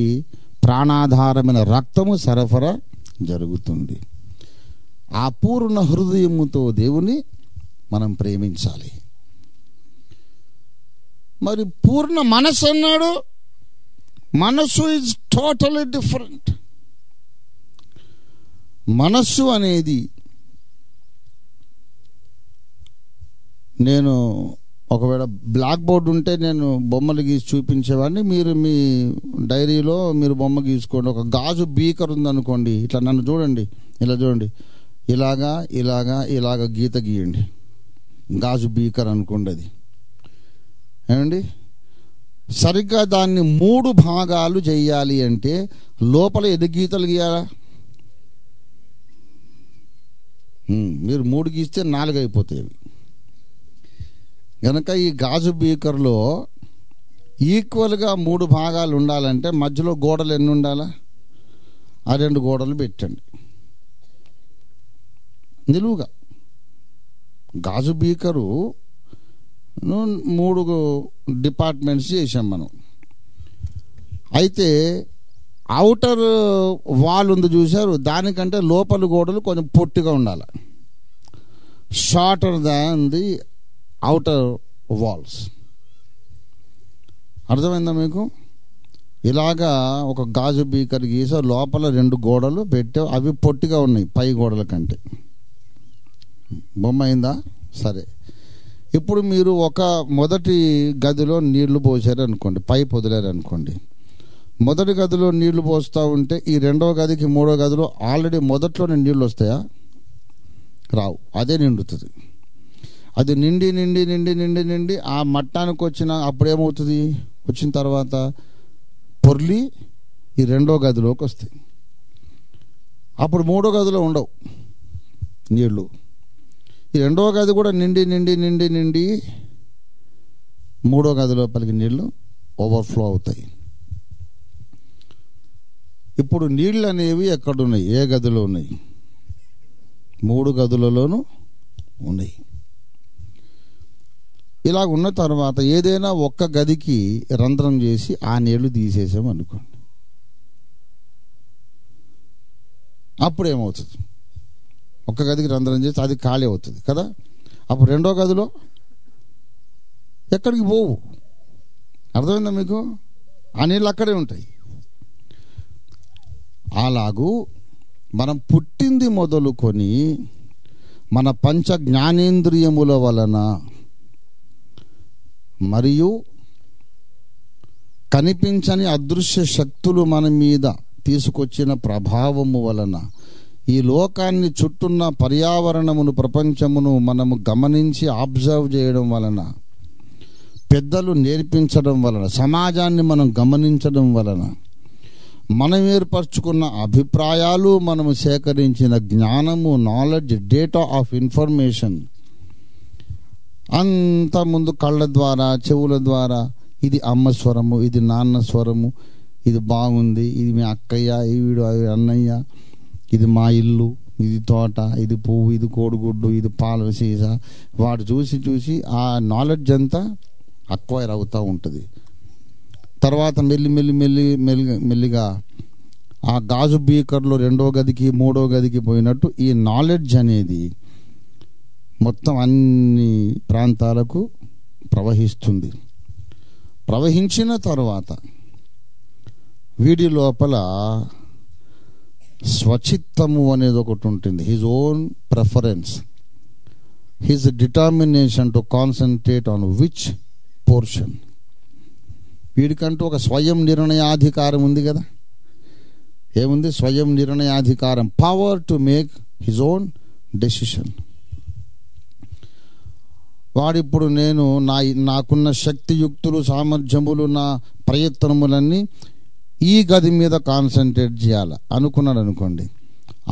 ప్రాణాధారమైన రక్తము సరఫరా జరుగుతుంది. ఆ పూర్ణ హృదయముతో దేవుని మనం ప్రేమించాలి. మరి పూర్ణ మనస్సు అన్నాడు. మనస్సు ఈజ్ టోటలీ డిఫరెంట్. మనస్సు అనేది నేను ఒకవేళ బ్లాక్ బోర్డు ఉంటే నేను బొమ్మలు గీసి చూపించేవాడిని. మీరు మీ డైరీలో మీరు బొమ్మ గీసుకోండి. ఒక గాజు బీకర్ ఉందనుకోండి, ఇట్లా నన్ను చూడండి, ఇలా చూడండి, ఇలాగా ఇలాగా ఇలాగ గీత గీయండి. గాజు బీకర్ అనుకోండి అది. ఏమండి, సరిగ్గా దాన్ని 3 భాగాలు చేయాలి అంటే లోపల ఎన్ని గీతలు గీయాలా? మీరు 3 గీస్తే 4 అయిపోతాయి. కనుక ఈ గాజు బీకర్లో ఈక్వల్గా 3 భాగాలు ఉండాలంటే మధ్యలో గోడలు ఎన్ని ఉండాలా? ఆ 2 గోడలు పెట్టండి నిలువుగా. గాజు బీకరు 3 డిపార్ట్మెంట్స్ చేసాం మనం. అయితే అవుటర్ వాల్ ఉంది చూశారు, దానికంటే లోపల గోడలు కొంచెం పొట్టిగా ఉండాలి. Shorter than the outer walls. అర్థమైందా మీకు? ఇలాగా ఒక గాజు బీకర్ గీసా లోపల 2 గోడలు పెట్టావు, అవి పొట్టిగా ఉన్నాయి పై గోడల కంటే. బొమ్మ అయిందా? సరే. ఇప్పుడు మీరు ఒక మొదటి గదిలో నీళ్లు పోసారు అనుకోండి, పైపు వదిలేరు అనుకోండి. మొదటి గదిలో నీళ్లు పోస్తూ ఉంటే ఈ 2వ గదికి 3వ గదిలో ఆల్రెడీ మొదట్లోనే నీళ్ళు వస్తాయా? రావు. అదే నిండుతుంది. అది నిండి నిండి నిండి నిండి నిండి ఆ మట్టానికి అప్పుడేమవుతుంది? వచ్చిన తర్వాత పొర్లి ఈ 2వ గదిలోకి వస్తాయి. అప్పుడు 3వ గదిలో ఉండవు నీళ్లు. ఈ 2వ గది కూడా నిండి నిండి నిండి నిండి 3వ గది లోపలికి నీళ్లు ఓవర్ఫ్లో అవుతాయి. ఇప్పుడు నీళ్ళు అనేవి ఎక్కడున్నాయి? ఏ గదిలో ఉన్నాయి? 3 గదులలోనూ ఉన్నాయి. ఇలా ఉన్న తర్వాత ఏదైనా ఒక్క గదికి రంధ్రం చేసి ఆ నీళ్లు తీసేసాం అనుకోండి, అప్పుడు ఏమవుతుంది? ఒక్క గదికి రంధ్రం చేసి అది ఖాళీ అవుతుంది కదా. అప్పుడు 2వ గదిలో ఎక్కడికి పోవు. అర్థమైందా మీకు? ఆ నీళ్ళు అక్కడే ఉంటాయి. అలాగూ మనం పుట్టింది మొదలుకొని మన పంచ జ్ఞానేంద్రియముల వలన మరియు కనిపించని అదృశ్య శక్తులు మన మీద తీసుకొచ్చిన ప్రభావము వలన ఈ లోకాన్ని చుట్టున్న పర్యావరణమును, ప్రపంచమును మనము గమనించి అబ్జర్వ్ చేయడం వలన, పెద్దలు నేర్పించడం వలన, సమాజాన్ని మనం గమనించడం వలన, మనం ఏర్పరచుకున్న అభిప్రాయాలు, మనము సేకరించిన జ్ఞానము, నాలెడ్జ్, డేటా ఆఫ్ ఇన్ఫర్మేషన్ అంత ముందు కళ్ళ ద్వారా, చెవుల ద్వారా ఇది అమ్మ స్వరము, ఇది నాన్న స్వరము, ఇది బాగుంది, ఇది మీ అక్కయ్య, వీడు అన్నయ్య, ఇది మా ఇల్లు, ఇది తోట, ఇది పువ్వు, ఇది కోడిగుడ్డు, ఇది పాల సీసా, వాడు చూసి చూసి ఆ నాలెడ్జ్ అంతా అక్వైర్ అవుతూ ఉంటుంది. తర్వాత మెల్లిగా ఆ గాజు బీకర్లో 2వ గదికి 3వ గదికి పోయినట్టు ఈ నాలెడ్జ్ అనేది మొత్తం అన్ని ప్రాంతాలకు ప్రవహిస్తుంది. ప్రవహించిన తర్వాత వీడి లోపల స్వచిత్తము అనేది ఒకటి ఉంటుంది. His own preference, his determination to concentrate on which portion. వీడికంటూ ఒక స్వయం నిర్ణయాధికారం ఉంది కదా. ఏముంది? స్వయం నిర్ణయాధికారం, power to make his own decision. వాడిప్పుడు నేను నాకున్న శక్తియుక్తులు, సామర్థ్యములు, నా ప్రయత్నములన్నీ ఈ గది మీద కాన్సన్ట్రేట్ చేయాలి అనుకున్నాడు అనుకోండి,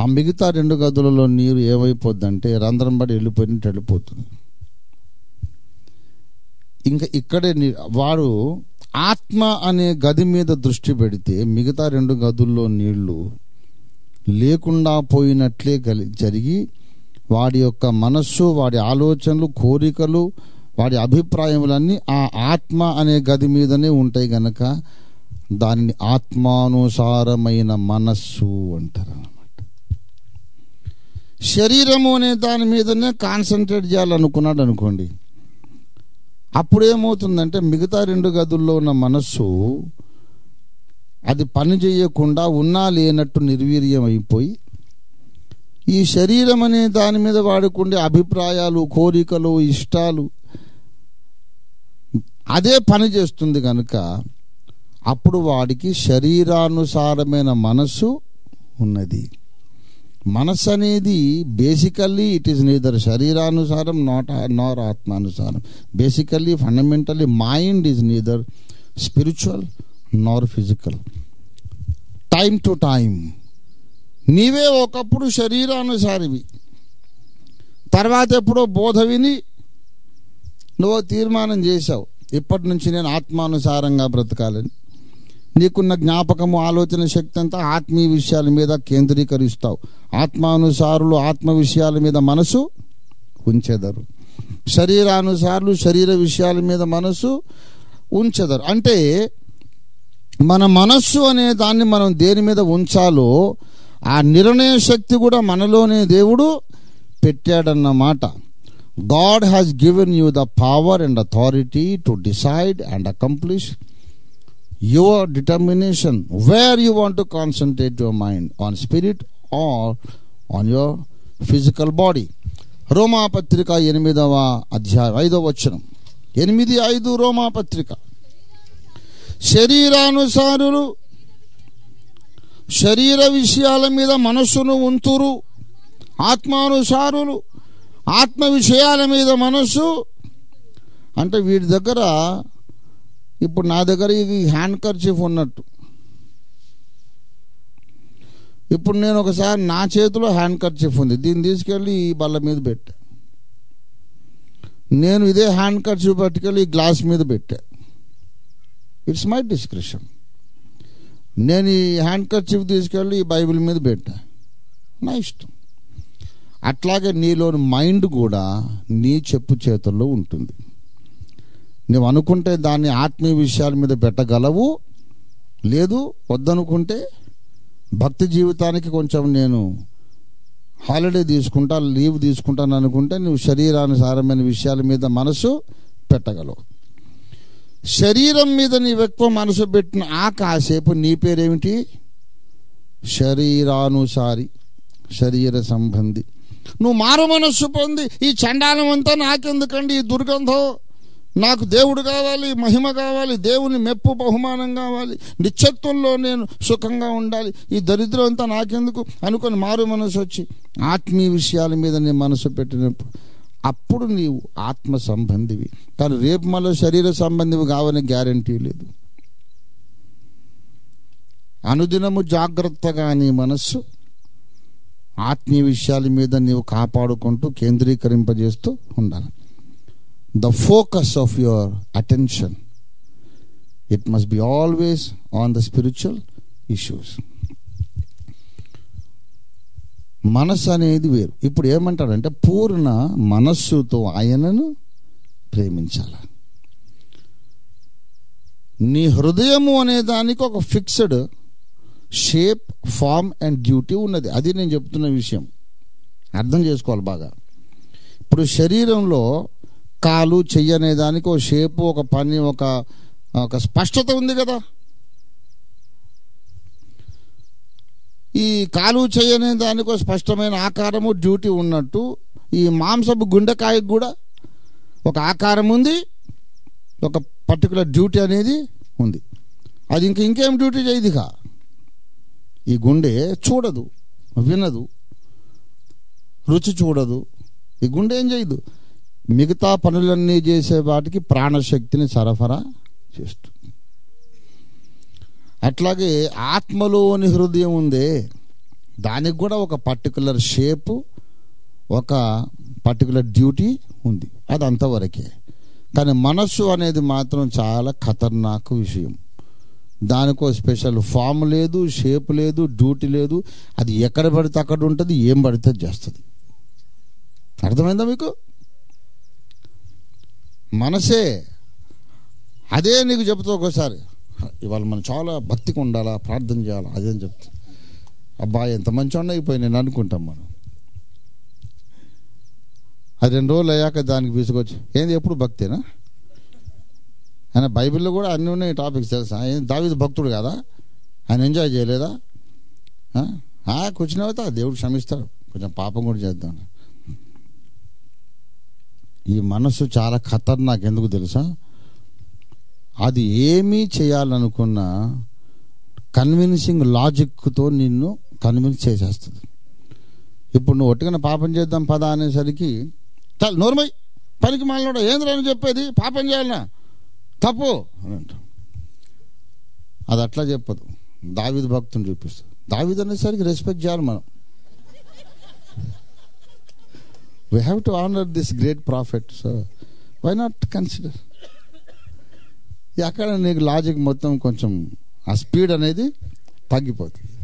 ఆ మిగతా 2 గదులలో నీరు ఏమైపోద్దంటే రంధ్రం పడి వెళ్ళిపోతుంది. ఇంకా ఇక్కడే వాడు ఆత్మ అనే గది మీద దృష్టి పెడితే మిగతా 2 గదుల్లో నీళ్లు లేకుండా పోయినట్లే జరిగి వాడి యొక్క మనస్సు, వాడి ఆలోచనలు, కోరికలు, వాడి అభిప్రాయములన్నీ ఆ ఆత్మ అనే గది మీదనే ఉంటాయి గనక దానిని ఆత్మానుసారమైన మనస్సు అంటారు అన్నమాట. శరీరము అనే దాని మీదనే కాన్సన్ట్రేట్ చేయాలనుకున్నాడు అనుకోండి, అప్పుడేమవుతుందంటే మిగతా 2 గదుల్లో ఉన్న మనస్సు అది పని చేయకుండా ఉన్నా లేనట్టు నిర్వీర్యం అయిపోయి ఈ శరీరం అనే దాని మీద వాడుకుండే అభిప్రాయాలు, కోరికలు, ఇష్టాలు అదే పని చేస్తుంది కనుక అప్పుడు వాడికి శరీరానుసారమైన మనస్సు ఉన్నది. మనస్సు అనేది బేసికల్లీ ఇట్ ఈస్ నీదర్ శరీరానుసారం నార్ ఆత్మానుసారం. Basically fundamentally mind is neither spiritual nor physical. Time to time నీవే ఒకప్పుడు శరీరానుసారివి, తర్వాత ఎప్పుడో బోధ విని నువ్వు తీర్మానం చేశావు, ఇప్పటి నుంచి నేను ఆత్మానుసారంగా బ్రతకాలని. నీకున్న జ్ఞాపకము, ఆలోచన శక్తి అంతా ఆత్మీయ విషయాల మీద కేంద్రీకరిస్తావు. ఆత్మానుసారులు ఆత్మ విషయాల మీద మనసు ఉంచెదరు, శరీరానుసారులు శరీర విషయాల మీద మనసు ఉంచెదరు. అంటే మన మనస్సు అనే దాన్ని మనం దేని మీద ఉంచాలో ఆ నిర్ణయ శక్తి కూడా మనలోనే దేవుడు పెట్టాడన్నమాట. God has given you the power and authority to decide and accomplish your determination where you want to concentrate your mind, on spirit or on your physical body. రోమాపత్రిక 8వ అధ్యాయం 5వ వచనం. 8:5 రోమాపత్రిక. శరీరానుసారులు శరీర విషయాల మీద మనస్సును ఉంతురు, ఆత్మానుసారులు ఆత్మ విషయాల మీద మనస్సు. అంటే వీడి దగ్గర ఇప్పుడు నా దగ్గర ఇది హ్యాండ్ కర్చీఫ్ ఉన్నట్టు. ఇప్పుడు నేను ఒకసారి నా చేతిలో హ్యాండ్ కర్చీఫ్ ఉంది, దీన్ని తీసుకెళ్ళి ఈ బల్ల మీద పెట్టా. నేను ఇదే హ్యాండ్ కర్చీఫ్ పట్టుకెళ్ళి ఈ గ్లాస్ మీద పెట్టా. It's my description. నేను ఈ హ్యాండ్ కర్చీఫ్ తీసుకెళ్ళి ఈ బైబిల్ మీద పెట్టా, నా ఇష్టం. అట్లాగే నీలోని మైండ్ కూడా నీ చెప్పు చేతుల్లో ఉంటుంది. నువ్వు అనుకుంటే దాన్ని ఆత్మీయ విషయాల మీద పెట్టగలవు, లేదు వద్దనుకుంటే భక్తి జీవితానికి కొంచెం నేను హాలిడే తీసుకుంటా, లీవ్ తీసుకుంటాను అనుకుంటే నువ్వు శరీరానుసారమైన విషయాల మీద మనసు పెట్టగలవు. శరీరం మీద నీవు ఎక్కువ మనసు పెట్టిన ఆ కాసేపు నీ పేరేమిటి? శరీరానుసారి, శరీర సంబంధి. నువ్వు మారు మనస్సు పొంది ఈ చండాలం అంతా నాకెందుకండి, ఈ దుర్గంధం, నాకు దేవుడు కావాలి, మహిమ కావాలి, దేవుని మెప్పు బహుమానం కావాలి, నిత్యత్వంలో నేను సుఖంగా ఉండాలి, ఈ దరిద్రం అంతా నాకెందుకు అనుకొని మారు మనసు వచ్చి ఆత్మీయ విషయాల మీద నీ మనసు పెట్టినప్పుడు అప్పుడు నీవు ఆత్మ సంబంధివి. కానీ రేపు మళ్ళీ శరీర సంబంధివి కావని గ్యారంటీ లేదు. అనుదినము జాగ్రత్తగా నీ మనస్సు ఆత్మీయ విషయాల మీద నీవు కాపాడుకుంటూ కేంద్రీకరింపజేస్తూ ఉండాలి. The focus of your attention, it must be always on the spiritual issues. మనస్సు అనేది వేరు. ఇప్పుడు ఏమంటాడంటే పూర్ణ మనస్సుతో ఆయనను ప్రేమించాలి. నీ హృదయము అనే దానికి ఒక fixed shape, form and duty ఉన్నది. అది నేను చెప్తున్న విషయం అర్థం చేసుకోవాలి బాగా. ఇప్పుడు శరీరంలో కాలు, చెయ్యి అనే దానికి ఒక షేపు, ఒక పని, ఒక స్పష్టత ఉంది కదా. ఈ కాలు, చెయ్యి అనే దానికి ఒక స్పష్టమైన ఆకారము, డ్యూటీ ఉన్నట్టు ఈ మాంసపు గుండెకాయకు కూడా ఒక ఆకారం ఉంది, ఒక పర్టికులర్ డ్యూటీ అనేది ఉంది. అది ఇంకేం డ్యూటీ చేయదుగా. ఈ గుండె చూడదు, వినదు, రుచి చూడదు. ఈ గుండె ఏం చేయదు, మిగతా పనులన్నీ చేసే వాటికి ప్రాణశక్తిని సరఫరా చేస్తుంది. అట్లాగే ఆత్మలోని హృదయం ఉందే, దానికి కూడా ఒక పర్టికులర్ షేపు, ఒక పర్టికులర్ డ్యూటీ ఉంది. అది అంతవరకే. కానీ మనస్సు అనేది మాత్రం చాలా ఖతర్నాకు విషయం. దానికో స్పెషల్ ఫామ్ లేదు, షేప్ లేదు, డ్యూటీ లేదు. అది ఎక్కడ పడితే అక్కడ ఉంటుంది, ఏం పడితే చేస్తుంది. అర్థమైందా మీకు? మనసే అదే నీకు చెప్తా. ఒకసారి ఇవాళ మనం చాలా భక్తిగా ఉండాలా, ప్రార్థన చేయాలా, అదేం చెప్తా. అబ్బా ఎంత మంచిగా అయిపోయి నేను అనుకుంటాం మనం. అది 2 రోజులు అయ్యాక దానికి తీసుకొచ్చి ఏంది ఎప్పుడు భక్తేనా? ఆయన బైబిల్లో కూడా అన్నీ ఉన్నాయి టాపిక్స్ తెలుసా. దావీదు భక్తుడు కదా, ఆయన ఎంజాయ్ చేయలేదా? కూర్చునేవతా దేవుడు క్షమిస్తాడు. కొంచెం పాపం కూడా చేద్దాం. ఈ మనస్సు చాలా ఖతర్నాక్. ఎందుకు తెలుసా? అది ఏమీ చేయాలనుకున్న కన్విన్సింగ్ లాజిక్తో నిన్ను కన్విన్స్ చేసేస్తుంది. ఇప్పుడు నువ్వు ఒట్టుగా పాపం చేద్దాం పదా అనేసరికి చాలు నోర్మై పనికి మాలినోడా ఏంద్రా అని చెప్పేది, పాపం చేయాలన్నా తప్పు అని అంటాం. అది అట్లా చెప్పదు, దావీదు భక్తుని చూపిస్తుంది. దావీదు అనేసరికి రెస్పెక్ట్ చేయాలి మనం. We have to honour this great prophet, so why not consider. అక్కడ నీకు లాజిక్ మొత్తం కొంచెం ఆ స్పీడ్ అనేది తగ్గిపోతుంది.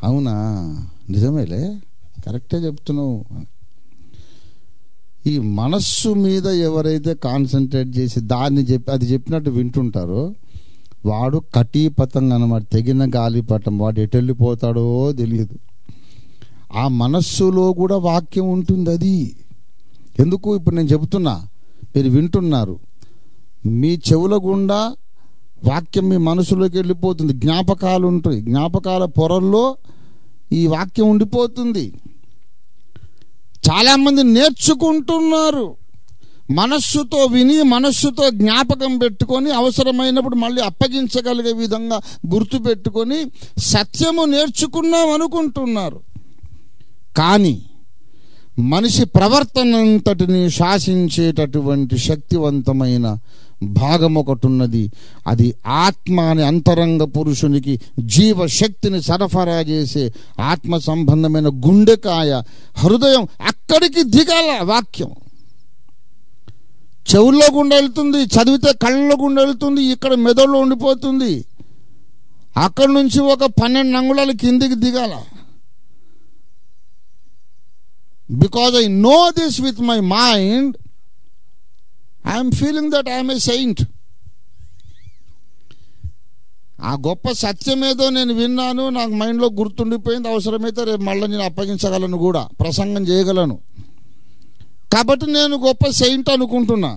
అవునా, నిజమేలే, కరెక్టే చెప్తున్నావు. ఈ మనస్సు మీద ఎవరైతే కాన్సన్ట్రేట్ చేసి అది చెప్పినట్టు వింటుంటారో వాడు కటీపతంగా అన్నమాట, తెగిన గాలిపటం. వాడు ఎటు వెళ్ళిపోతాడో తెలియదు. ఆ మనస్సులో కూడా వాక్యం ఉంటుంది. అది ఎందుకు ఇప్పుడు నేను చెబుతున్నా, మీరు వింటున్నారు, మీ చెవుల గుండా వాక్యం మీ మనసులోకి వెళ్ళిపోతుంది. జ్ఞాపకాలు ఉంటాయి, జ్ఞాపకాల పొరల్లో ఈ వాక్యం ఉండిపోతుంది. చాలామంది నేర్చుకుంటున్నారు, మనస్సుతో విని మనస్సుతో జ్ఞాపకం పెట్టుకొని అవసరమైనప్పుడు మళ్ళీ అప్పగించగలిగే విధంగా గుర్తు పెట్టుకొని సత్యము నేర్చుకున్నాం అనుకుంటున్నారు. కానీ మనిషి ప్రవర్తనంతటిని శాసించేటటువంటి శక్తివంతమైన భాగం ఒకటి ఉన్నది. అది ఆత్మ అనే అంతరంగ పురుషునికి జీవశక్తిని సరఫరా చేసే ఆత్మ సంబంధమైన గుండెకాయ, హృదయం. అక్కడికి దిగాల వాక్యం. చెవుల్లో గుండా వెళ్తుంది, చదివితే కళ్ళలో గుండా వెళ్తుంది, ఇక్కడ మెదడులో ఉండిపోతుంది. అక్కడి నుంచి ఒక 12 అంగుళాల కిందికి దిగాల. Because I know this with my mind, I am feeling that I am a saint. ఆ గొప్ప సత్యం ఏదో నేను విన్నాను, నాకు మైండ్లో గుర్తుండిపోయింది. అవసరమైతే రేపు మళ్ళీ నేను అప్పగించగలను, కూడా ప్రసంగం చేయగలను. కాబట్టి నేను గొప్ప సెయింట్ అనుకుంటున్నా.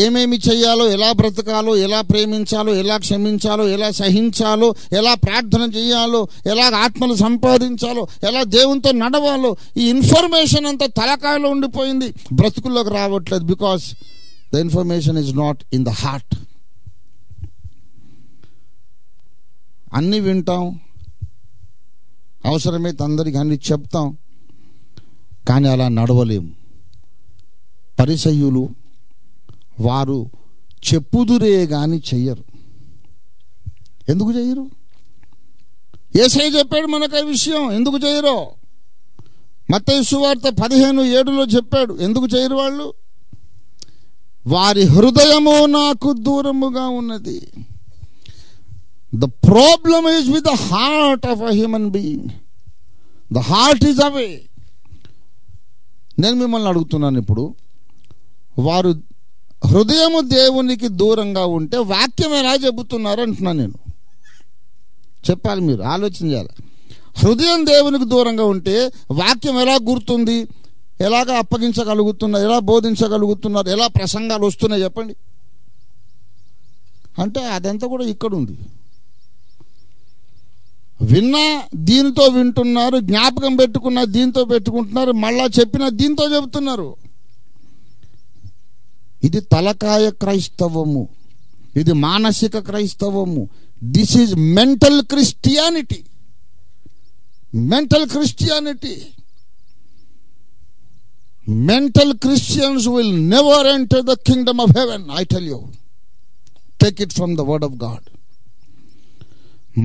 ఏమేమి చెయ్యాలో, ఎలా బ్రతకాలో, ఎలా ప్రేమించాలో, ఎలా క్షమించాలో, ఎలా సహించాలో, ఎలా ప్రార్థన చేయాలో, ఎలా ఆత్మను సంపాదించాలో, ఎలా దేవునితో నడవాలో, ఈ ఇన్ఫర్మేషన్ అంతా తలకాయలో ఉండిపోయింది, బ్రతుకుల్లోకి రావట్లేదు. Because the information is not in the heart. అన్నీ వింటాం, అవసరమైతే అందరికి అన్ని చెప్తాం, కానీ అలా నడవలేము. పరిసయ్యులు వారు చెప్పుదురే గాని చెయ్యరు. ఎందుకు చెయ్యరు? యేసయ్య చెప్పాడు మనకు ఆ విషయం. ఎందుకు చెయ్యరో మత్తయి సువార్త 15:7 చెప్పాడు. ఎందుకు చెయ్యరు వాళ్ళు? వారి హృదయము నాకు దూరముగా ఉన్నది. The problem is with the heart of a human being. The heart is away. నేను మిమ్మల్ని అడుగుతున్నాను ఇప్పుడు, వారు హృదయము దేవునికి దూరంగా ఉంటే వాక్యం ఎలా చెబుతున్నారు అంటున్నాను నేను. చెప్పాలి, మీరు ఆలోచన చేయాలి. హృదయం దేవునికి దూరంగా ఉంటే వాక్యం ఎలా గుర్తుంది, ఎలాగ అప్పగించగలుగుతున్నారు, ఎలా బోధించగలుగుతున్నారు, ఎలా ప్రసంగాలు వస్తున్నాయి చెప్పండి. అంటే అదంతా కూడా ఇక్కడ ఉంది. విన్నా దీనితో వింటున్నారు, జ్ఞాపకం పెట్టుకున్న దీంతో పెట్టుకుంటున్నారు, మళ్ళా చెప్పిన దీంతో చెబుతున్నారు. ఇది తలకాయ క్రైస్తవము, ఇది మానసిక క్రైస్తవము. This is mental Christianity. Mental Christianity. Mental Christians will never enter the kingdom of heaven, I tell you. Take it from the word of God.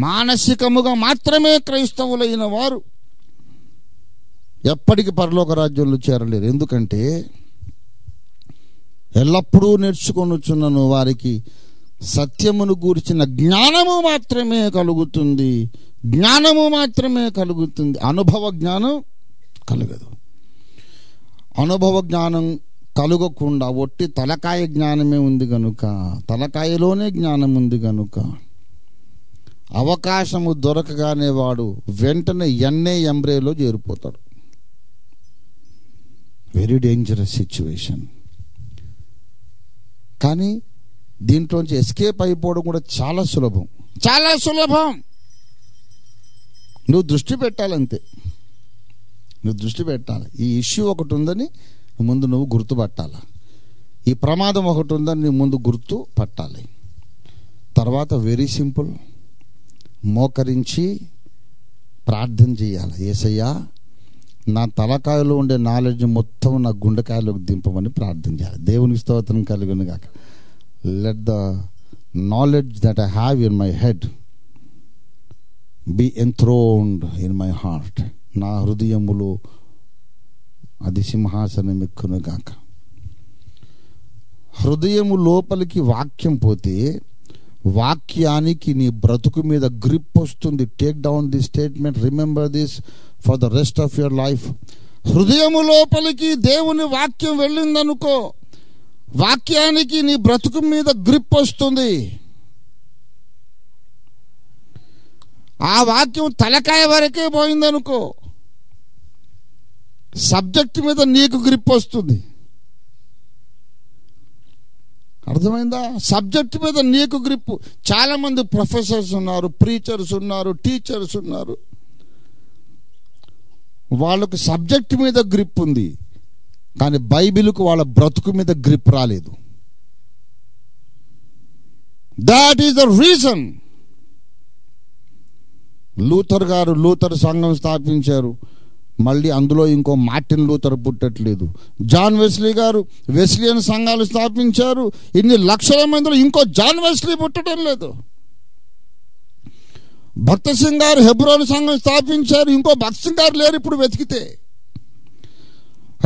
మానసికముగా మాత్రమే క్రైస్తవులైన వారు ఎప్పటికీ పరలోక రాజ్యంలో చేరలేరు. ఎందుకంటే ఎల్లప్పుడూ నేర్చుకొనుచున్నను వారికి సత్యమును గూర్చిన జ్ఞానము మాత్రమే కలుగుతుంది. జ్ఞానము మాత్రమే కలుగుతుంది, అనుభవ జ్ఞానం కలగదు. అనుభవ జ్ఞానం కలుగకుండా ఒట్టి తలకాయ జ్ఞానమే ఉంది కనుక, తలకాయలోనే జ్ఞానం ఉంది కనుక అవకాశము దొరకగానే వాడు వెంటనే ఎంబ్రేలో చేరిపోతాడు. Very dangerous situation. కానీ దీంట్లోంచి ఎస్కేప్ అయిపోవడం కూడా చాలా సులభం, చాలా సులభం. నువ్వు దృష్టి పెట్టాలంతే. నువ్వు దృష్టి పెట్టాలి. ఈ ఇష్యూ ఒకటి ఉందని ముందు నువ్వు గుర్తుపట్టాలి. ఈ ప్రమాదం ఒకటి ఉందని నీ ముందు గుర్తు పట్టాలి. తర్వాత వెరీ సింపుల్, మోకరించి ప్రార్థన చేయాలి. యేసయ్యా, నా తలకాయలో ఉండే నాలెడ్జ్ మొత్తం నా గుండెకాయలోకి దింపమని ప్రార్థన చేయాలి. దేవునికి స్తోత్రం కలుగును గాక. Let the knowledge that I have in my head be enthroned in my heart. నా హృదయములో అది సింహాసనం ఎక్కును గాక. హృదయము లోపలికి వాక్యం పోతే వాక్యానికి నీ బ్రతుకు మీద గ్రిప్ వస్తుంది. Take down the statement, remember this for the rest of your life. హృదయము లోపలికి దేవుని వాక్యం వెళ్ళిందనుకో, వాక్యానికి నీ బ్రతుకు మీద గ్రిప్ వస్తుంది. ఆ వాక్యం తలకాయ వరకే పోయిందనుకో, సబ్జెక్ట్ మీద నీకు గ్రిప్ వస్తుంది. అర్థమైందా? సబ్జెక్ట్ మీద నీకు గ్రిప్. చాలా మంది ప్రొఫెసర్స్ ఉన్నారు, ప్రీచర్స్ ఉన్నారు, టీచర్స్ ఉన్నారు. వాళ్ళకు సబ్జెక్ట్ మీద గ్రిప్ ఉంది, కానీ బైబిల్కు వాళ్ళ బ్రతుకు మీద గ్రిప్ రాలేదు. That is the reason. Luther గారు లూథర్ సంఘం స్థాపించారు, మళ్ళీ అందులో ఇంకో మార్టిన్ లూథర్ పుట్టట్లేదు. జాన్ వెస్లీ గారు వెస్లియన్ సంఘాలు స్థాపించారు, ఇన్ని లక్షల మందిలో ఇంకో జాన్ వెస్లీ పుట్టడం లేదు. భక్త సింగ్ గారు హెబ్రోన్ సంఘం స్థాపించారు, ఇంకో భక్త సింగ్ గారు లేరు ఇప్పుడు వెతికితే.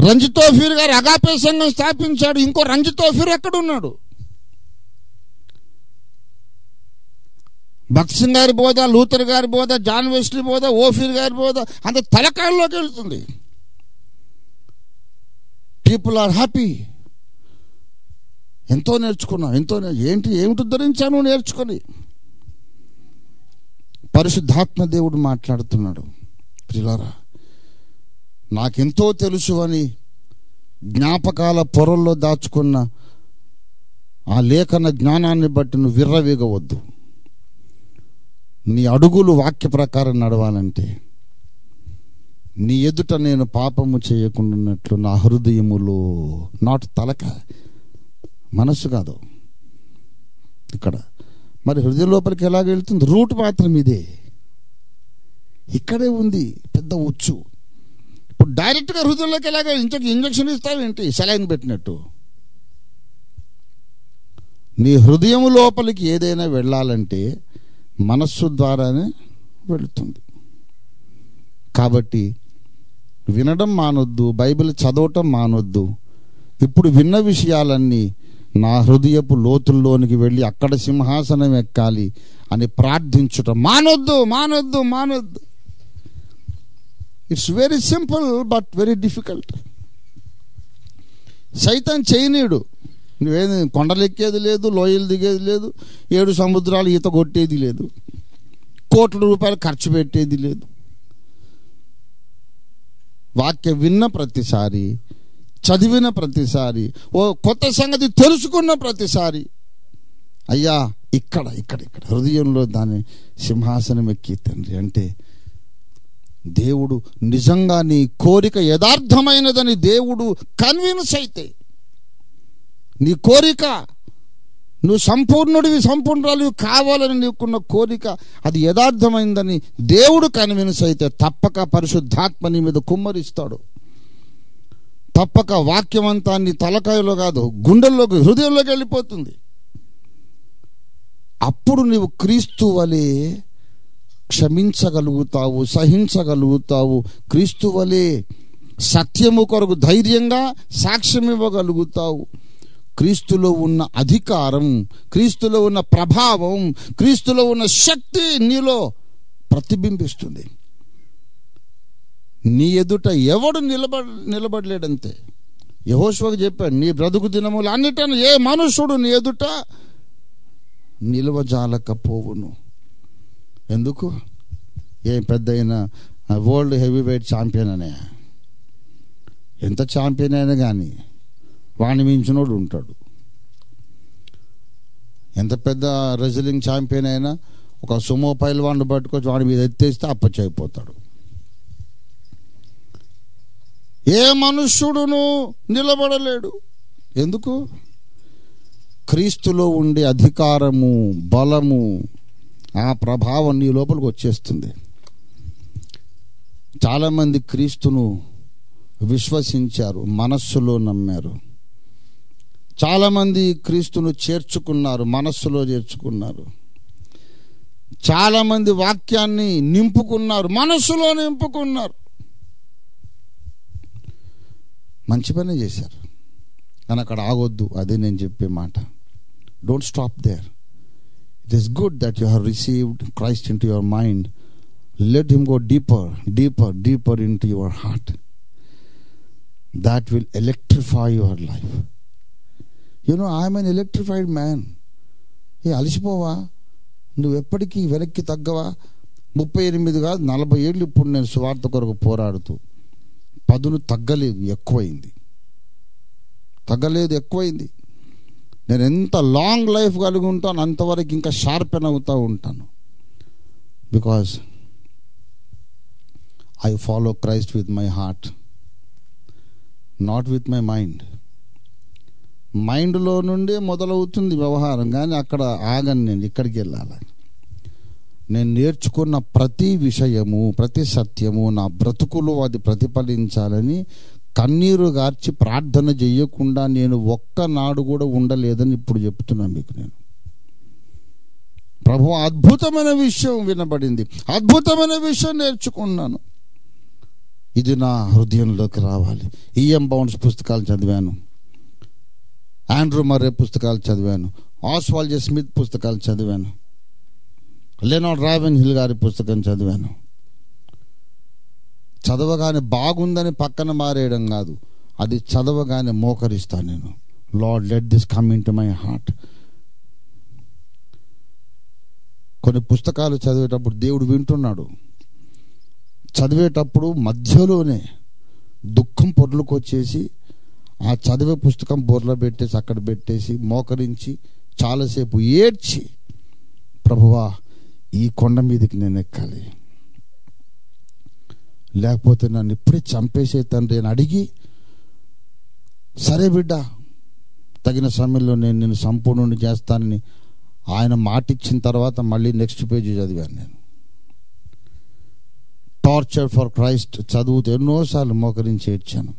రంజితోఫీర్ గారు అగాపే సంఘం స్థాపించాడు, ఇంకో రంజితోఫీర్ ఎక్కడున్నాడు? భక్త సింగ్ గారి బోధ, లూథర్ గారి బోధ, జాన్ వెస్లీ బోధ, ఓఫీర్ గారి బోధ అంత తలకాయల్లోకి వెళ్తుంది. People are happy. ఎంతో నేర్చుకున్నాం, ఏమిటి ధరించాను నేర్చుకొని. పరిశుద్ధాత్మ దేవుడు మాట్లాడుతున్నాడు. ప్రియులారా, నాకెంతో తెలుసు అని జ్ఞాపకాల పొరల్లో దాచుకున్న ఆ లేఖన జ్ఞానాన్ని బట్టి నువ్వు విర్రవీగవద్దు. నీ అడుగులు వాక్య ప్రకారం నడవాలంటే నీ ఎదుట నేను పాపము చేయకుండాన్నట్లు నా హృదయములో, నాట్ తలక, మనస్సు కాదు ఇక్కడ. మరి హృదయం లోపలికి ఎలాగ వెళ్తుంది? రూట్ మాత్రం ఇదే, ఇక్కడే ఉంది పెద్ద ఉచ్చు. ఇప్పుడు డైరెక్ట్గా హృదయంలోకి ఎలాగ ఇంజక్షన్ ఇస్తావేంటి? సెలైన్ పెట్టినట్టు. నీ హృదయం లోపలికి ఏదైనా వెళ్ళాలంటే మనస్సు ద్వారానే వెళుతుంది. కాబట్టి వినడం మానొద్దు, బైబిల్ చదవటం మానొద్దు. ఇప్పుడు విన్న విషయాలన్నీ నా హృదయపు లోతుల్లోనికి వెళ్ళి అక్కడ సింహాసనం ఎక్కాలి అని ప్రార్థించుట మానొద్దు. It's very simple but very difficult. సైతాన్ చేయనీయుడు. నువ్వేది కొండలెక్కేది లేదు, లోయలు దిగేది లేదు, 7 సముద్రాలు ఈత కొట్టేది లేదు, కోట్ల రూపాయలు ఖర్చు పెట్టేది లేదు. వాక్యం విన్న ప్రతిసారి, చదివిన ప్రతిసారి, ఓ కొత్త సంగతి తెలుసుకున్న ప్రతిసారి, అయ్యా ఇక్కడ హృదయంలో దాని సింహాసనం ఎక్కి తండ్రి అంటే, దేవుడు నిజంగా నీ కోరిక యథార్థమైనదని దేవుడు కన్విన్స్ అయితే, నీ కోరిక నువ్వు సంపూర్ణుడివి, సంపూర్ణురాలివి కావాలని నీకున్న కోరిక అది యథార్థమైందని దేవుడు కన్విన్స్ అయితే తప్పక పరిశుద్ధాత్మ నీ మీద కుమ్మరిస్తాడు. తప్పక వాక్యమంతా నీ తలకాయలో కాదు, గుండెల్లోకి, హృదయంలోకి వెళ్ళిపోతుంది. అప్పుడు నీవు క్రీస్తు వలె క్షమించగలుగుతావు, సహించగలుగుతావు. క్రీస్తు వలె సత్యము కొరకు ధైర్యంగా సాక్ష్యం ఇవ్వగలుగుతావు. క్రీస్తులో ఉన్న అధికారం, క్రీస్తులో ఉన్న ప్రభావం, క్రీస్తులో ఉన్న శక్తి నీలో ప్రతిబింబిస్తుంది. నీ ఎదుట ఎవడు నిలబడలేడంతే. యెహోషువకు చెప్పాడు, నీ బ్రతుకు దినములు అన్నిటను ఏ మనుషుడు నీ ఎదుట నిలవజాలకపోవును. ఎందుకు? ఏం పెద్ద అయిన వరల్డ్ హెవీ వెయిట్ ఛాంపియన్ అనే, ఎంత ఛాంపియన్ అయినా కానీ వాణ్ణి మించినోడు ఉంటాడు. ఎంత పెద్ద రెజ్లింగ్ ఛాంపియన్ అయినా ఒక సుమో పైల్వాన్ని పట్టుకొచ్చి వాడి మీద ఎత్తేస్తే అప్పచ్చైపోతాడు. ఏ మనుష్యుడును నిలబడలేడు. ఎందుకు? క్రీస్తులో ఉండే అధికారము, బలము, ఆ ప్రభావం నీ లోపలికి వచ్చేస్తుంది. చాలామంది క్రీస్తును విశ్వసించారు, మనస్సులో నమ్మారు. చాలామంది క్రీస్తును చేర్చుకున్నారు, మనస్సులో చేర్చుకున్నారు. చాలామంది వాక్యాన్ని నింపుకున్నారు, మనస్సులో నింపుకున్నారు. మంచి పని చేశారు, కానీ అక్కడ ఆగొద్దు. అదే నేను చెప్పే మాట. Don't stop there. It is good that you have received Christ into your mind. Let him go deeper, deeper, deeper into your heart. That will electrify your life. You know, I am an electrified man. అలసిపోవా? నువ్వు ఎప్పటికీ వెనక్కి తగ్గవా? 38 కాదు 40 ఏళ్ళు ఇప్పుడు నేను సువార్త కొరకు పోరాడుతూ పదును తగ్గలేదు, ఎక్కువైంది. తగ్గలేదు, ఎక్కువైంది. నేను ఎంత లాంగ్ లైఫ్ కలిగి ఉంటాను అంతవరకు ఇంకా షార్పెన్ అవుతూ ఉంటాను. Because I follow Christ with my heart, not with my mind. మైండ్లో నుండే మొదలవుతుంది వ్యవహారం, కానీ అక్కడ ఆగను. నేను ఇక్కడికి వెళ్ళాలి. నేను నేర్చుకున్న ప్రతి విషయము, ప్రతి సత్యము నా బ్రతుకులో అది ప్రతిఫలించాలని కన్నీరు గార్చి ప్రార్థన చేయకుండా నేను ఒక్కనాడు కూడా ఉండలేదని ఇప్పుడు చెప్తున్నాను మీకు. నేను ప్రభు అద్భుతమైన విషయం వినబడింది, అద్భుతమైన విషయం నేర్చుకున్నాను. ఇది నా హృదయంలోకి రావాలి. ఈఎం బౌండ్స్ పుస్తకాలు చదివాను, ఆండ్రూ మర్రే పుస్తకాలు చదివాను, ఆస్వాల్డ్ జే స్మిత్ పుస్తకాలు చదివాను, లెనార్డ్ రావెన్ హిల్ గారి పుస్తకం చదివాను. చదవగానే బాగుందని పక్కన మారేయడం కాదు, అది చదవగానే మోకరిస్తాను నేను. Lord, let this come in to my heart. కొన్ని పుస్తకాలు చదివేటప్పుడు దేవుడు వింటున్నాడు. చదివేటప్పుడు మధ్యలోనే దుఃఖం పొర్లుకొచ్చేసి ఆ చదివే పుస్తకం బోర్లో పెట్టేసి అక్కడ పెట్టేసి మోకరించి చాలాసేపు ఏడ్చి, ప్రభువా ఈ కొండ మీదకి నేను ఎక్కాలి, లేకపోతే నన్ను ఇప్పుడే చంపేసే తండ్రి అని అడిగి, సరే బిడ్డ తగిన సమయంలో నేను నిన్ను సంపూర్ణుని చేస్తానని ఆయన మాటిచ్చిన తర్వాత మళ్ళీ నెక్స్ట్ పేజీ చదివాను నేను. టార్చర్ ఫర్ క్రైస్ట్ చదువుతూ ఎన్నోసార్లు మోకరించి ఏడ్చాను.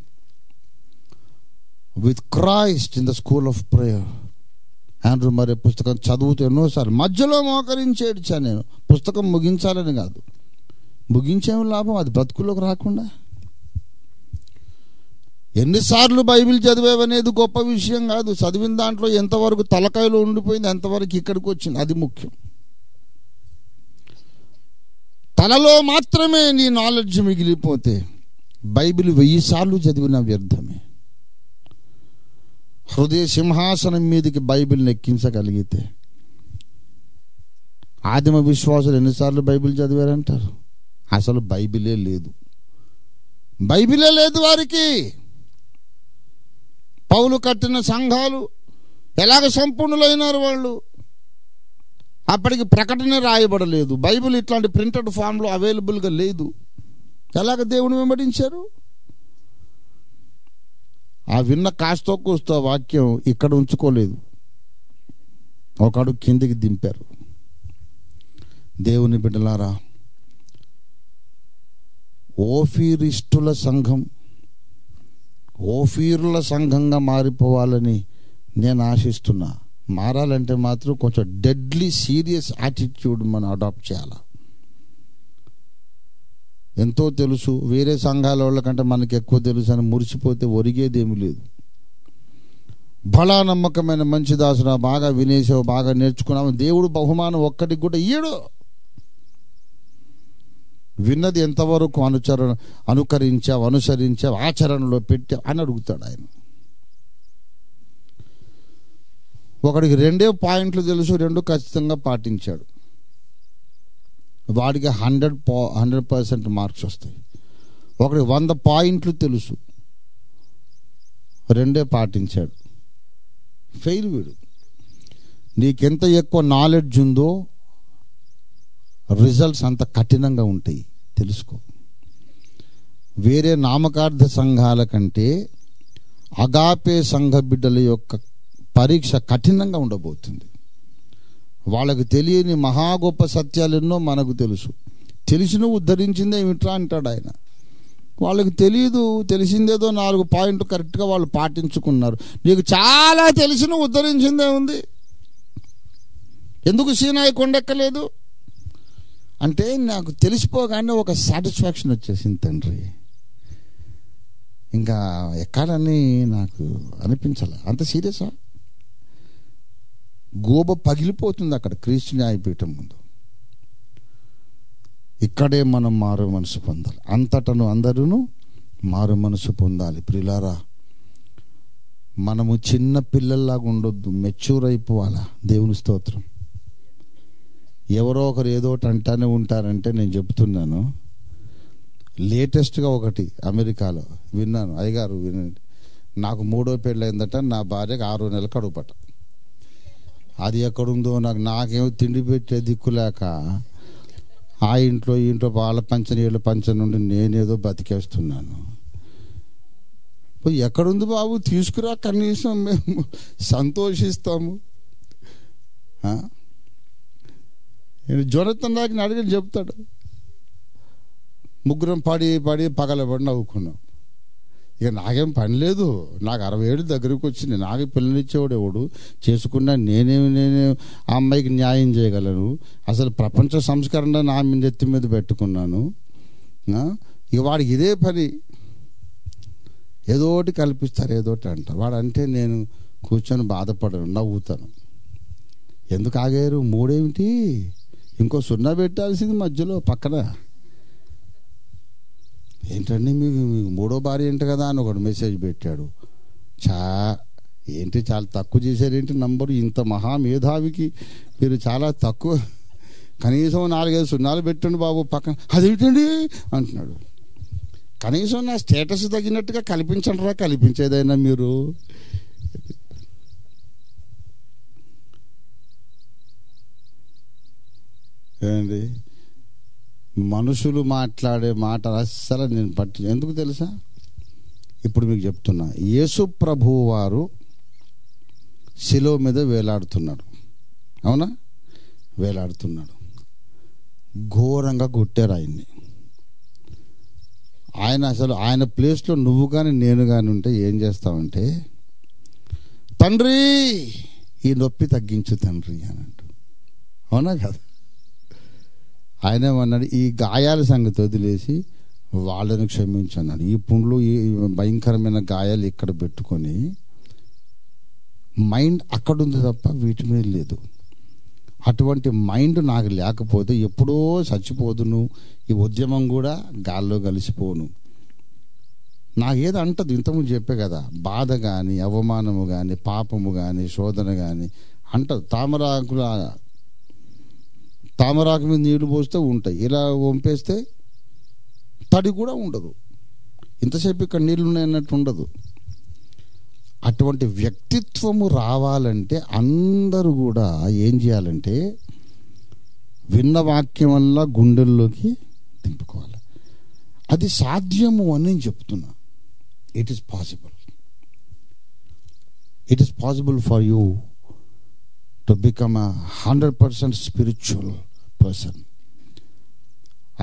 With Christ in the school of prayer, Andrew Murray పుస్తకం చదువుతూ ఎన్నోసార్లు మధ్యలో మోకరించి ఏడ్చాను నేను. పుస్తకం ముగించాలని కాదు, ముగించేం లాభం అది బ్రతుకులోకి రాకుండా. ఎన్నిసార్లు బైబిల్ చదివేవనేది గొప్ప విషయం కాదు, చదివిన దాంట్లో ఎంతవరకు తలకాయలో ఉండిపోయింది, ఎంతవరకు ఇక్కడికి వచ్చింది, అది ముఖ్యం. తలలో మాత్రమే నీ నాలెడ్జ్ మిగిలిపోతే బైబిల్ 1000 సార్లు చదివిన వ్యర్థమే. హృదయ సింహాసనం మీదకి బైబిల్ని ఎక్కించగలిగితే, ఆదిమ విశ్వాసులు ఎన్నిసార్లు బైబిల్ చదివారంటారు? అసలు బైబిలే లేదు, బైబిలే లేదు వారికి. పౌలు కట్టిన సంఘాలు ఎలాగ సంపూర్ణులైనారు వాళ్ళు? అప్పటికి ప్రకటన రాయబడలేదు, బైబిల్ ఇట్లాంటి ప్రింటెడ్ ఫామ్లో అవైలబుల్గా లేదు. ఎలాగ దేవుని వెంబడించారు? ఆ విన్న కాస్తో కూస్తో వాక్యం ఇక్కడ ఉంచుకోలేదు, ఒకడు కిందికి దింపారు. దేవుని బిడ్డలారా, ఓఫీరిస్టుల సంఘం ఓఫీరుల సంఘంగా మారిపోవాలని నేను ఆశిస్తున్నా. మారాలంటే మాత్రం కొంచెం డెడ్లీ సీరియస్ యాటిట్యూడ్ మనం అడాప్ట్ చేయాలి. ఎంతో తెలుసు, వేరే సంఘాల వాళ్ళకంటే మనకి ఎక్కువ తెలుసు అని మురిసిపోతే ఒరిగేదేమీ లేదు. బలా నమ్మకమైన మంచి దాసురా, బాగా వినేసావు, బాగా నేర్చుకున్నావు, దేవుడు బహుమానం ఒక్కటికి కూడా ఇయ్యడు. విన్నది ఎంతవరకు అనుకరించావు, అనుసరించావు, ఆచరణలో పెట్టావు అని అడుగుతాడు ఆయన. ఒకడికి 2 పాయింట్లు తెలుసు, 2 ఖచ్చితంగా పాటించాడు, వాడికి 100% మార్క్స్ వస్తాయి. ఒకడికి 100 పాయింట్లు తెలుసు, 2 పాటించాడు, ఫెయిల్ వీడు. నీకెంత ఎక్కువ నాలెడ్జ్ ఉందో రిజల్ట్స్ అంత కఠినంగా ఉంటాయి, తెలుసుకో. వేరే నామకార్థ సంఘాల కంటే అగాపే సంఘ బిడ్డల యొక్క పరీక్ష కఠినంగా ఉండబోతుంది. వాళ్ళకు తెలియని మహా గొప్ప సత్యాలు ఎన్నో మనకు తెలుసు. తెలిసిన ఉద్ధరించిందే ఏమిట్రా అంటాడు ఆయన. వాళ్ళకి తెలియదు, తెలిసిందేదో 4 పాయింట్లు కరెక్ట్గా వాళ్ళు పాటించుకున్నారు. నీకు చాలా తెలిసిన ఉద్ధరించిందే ఉంది, ఎందుకు సీనాయి కొండెక్కలేదు అంటే నాకు తెలిసిపోగానే ఒక సాటిస్ఫాక్షన్ వచ్చేసింది తండ్రి, ఇంకా ఎక్కాలని నాకు అనిపించాలి. అంత సీరియసా? గోబ పగిలిపోతుంది అక్కడ క్రీస్తు న్యాయపీఠం ముందు. ఇక్కడే మనం మారు మనసు పొందాలి. అంతటను అందరూ మారు మనసు పొందాలి. ప్రియులారా, మనము చిన్న పిల్లల్లాగా ఉండొద్దు, మెచ్యూర్ అయిపోవాలా. దేవుని స్తోత్రం. ఎవరో ఒకరు ఏదో ఒకటి అంటానే ఉంటారంటే నేను చెప్తున్నాను. లేటెస్ట్గా ఒకటి అమెరికాలో విన్నాను. అయ్యగారు వినండి, నాకు 3వ పెళ్ళయిందట, నా భార్యకు 6 నెలల కడుపుట. అది ఎక్కడుందో నాకేమో తిండి పెట్టే దిక్కులేక ఆ ఇంట్లో ఈ ఇంట్లో వాళ్ళ పంచని వీళ్ళ పంచని నుండి నేనేదో బతికేస్తున్నాను. ఎక్కడుంది బాబు, తీసుకురా, కనీసం మేము సంతోషిస్తాము. జోనతన్ దాకా అడిగి చెప్తాడు, ముగ్గురం పడి పగలబడి నవ్వుకున్నాం. ఇక నాకేం పని లేదు, నాకు 60 ఏళ్ళు దగ్గరికి వచ్చింది, నాకు పిల్లనిచ్చేవాడు ఎవడు, చేసుకున్నా నేనే ఆ అమ్మాయికి న్యాయం చేయగలను. అసలు ప్రపంచ సంస్కరణ నా నెత్తి మీద పెట్టుకున్నాను. ఇక వాడికి ఇదే పని, ఏదోటి కల్పిస్తారు, ఏదోటి అంటారు. వాడు అంటే నేను కూర్చొని బాధపడను, నవ్వుతాను. ఎందుకు ఆగారు? 3 ఏమిటి, ఇంకో 0 పెట్టాల్సింది మధ్యలో పక్కన. ఏంటండి మీకు 3వ భార్య ఏంటి కదా అని ఒకడు మెసేజ్ పెట్టాడు. ఏంటి చాలా తక్కువ చేశారేంటి నంబరు, ఇంత మహామేధావికి మీరు చాలా తక్కువ, కనీసం 4-5 0 పెట్టండి బాబు పక్కన. అదేంటండి అంటున్నాడు. కనీసం నా స్టేటస్ తగినట్టుగా కల్పించండిరా, కల్పించేదైనా మీరు. ఏంటి మనుషులు మాట్లాడే మాట అస్సలు నేను ఎందుకు తెలుసా? ఇప్పుడు మీకు చెప్తున్నా. యేసు ప్రభువు వారు శిలువ మీద వేలాడుతున్నాడు, అవునా? వేలాడుతున్నాడు, ఘోరంగా కొట్టారు ఆయన్ని. ఆయన ప్లేస్లో నువ్వు కానీ నేను కానీ ఉంటే ఏం చేస్తావంటే, తండ్రి ఈ నొప్పి తగ్గించు తండ్రి అని అంటూ, అవునా కదా? ఆయన ఏమన్నాడు, ఈ గాయాల సంగతి వదిలేసి వాళ్ళని క్షమించన్నాడు. ఈ పుండ్లు, ఈ భయంకరమైన గాయాలు ఇక్కడ పెట్టుకొని మైండ్ అక్కడుంది తప్ప వీటి మీద లేదు. అటువంటి మైండ్ నాకు లేకపోతే ఎప్పుడో చచ్చిపోదును, ఈ ఉద్యమం కూడా గాల్లో కలిసిపోను. నాకేదో అంటది, ఇంతకుముందు చెప్పే కదా, బాధ కానీ అవమానము కానీ పాపము కానీ శోధన కానీ అంటది. తామరాకు మీద నీళ్లు పోస్తే ఉంటాయి, ఇలా వంపేస్తే తడి కూడా ఉండదు. ఇంతసేపు ఇక్కడ నీళ్ళు ఉన్నాయన్నట్టు ఉండదు. అటువంటి వ్యక్తిత్వము రావాలంటే అందరూ కూడా ఏం చేయాలంటే విన్న వాక్యం వల్ల గుండెల్లోకి దింపుకోవాలి. అది సాధ్యము అని నేను చెప్తున్నా. It is possible. It is possible for you to become 100% spiritual person.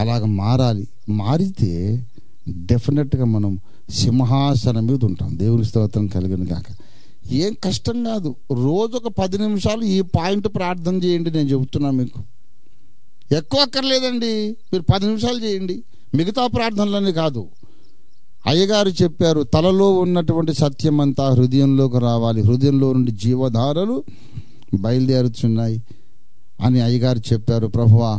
అలాగ మారాలి. మారితే డెఫినెట్గా మనం సింహాసనం మీద ఉంటాం. దేవుని స్తోత్రం కలుగును గాక. ఏం కష్టం కాదు. రోజు ఒక 10 నిమిషాలు ఈ పాయింట్ ప్రార్థన చేయండి. నేను చెబుతున్నా మీకు, ఎక్కువ అక్కర్లేదండి. మీరు 10 నిమిషాలు చేయండి, మిగతా ప్రార్థనలని కాదు. అయ్యగారు చెప్పారు, తలలో ఉన్నటువంటి సత్యం అంతా హృదయంలోకి రావాలి, హృదయంలో నుండి జీవధారలు బయలుదేరుతున్నాయి అని అయ్యగారు చెప్పారు. ప్రభువా,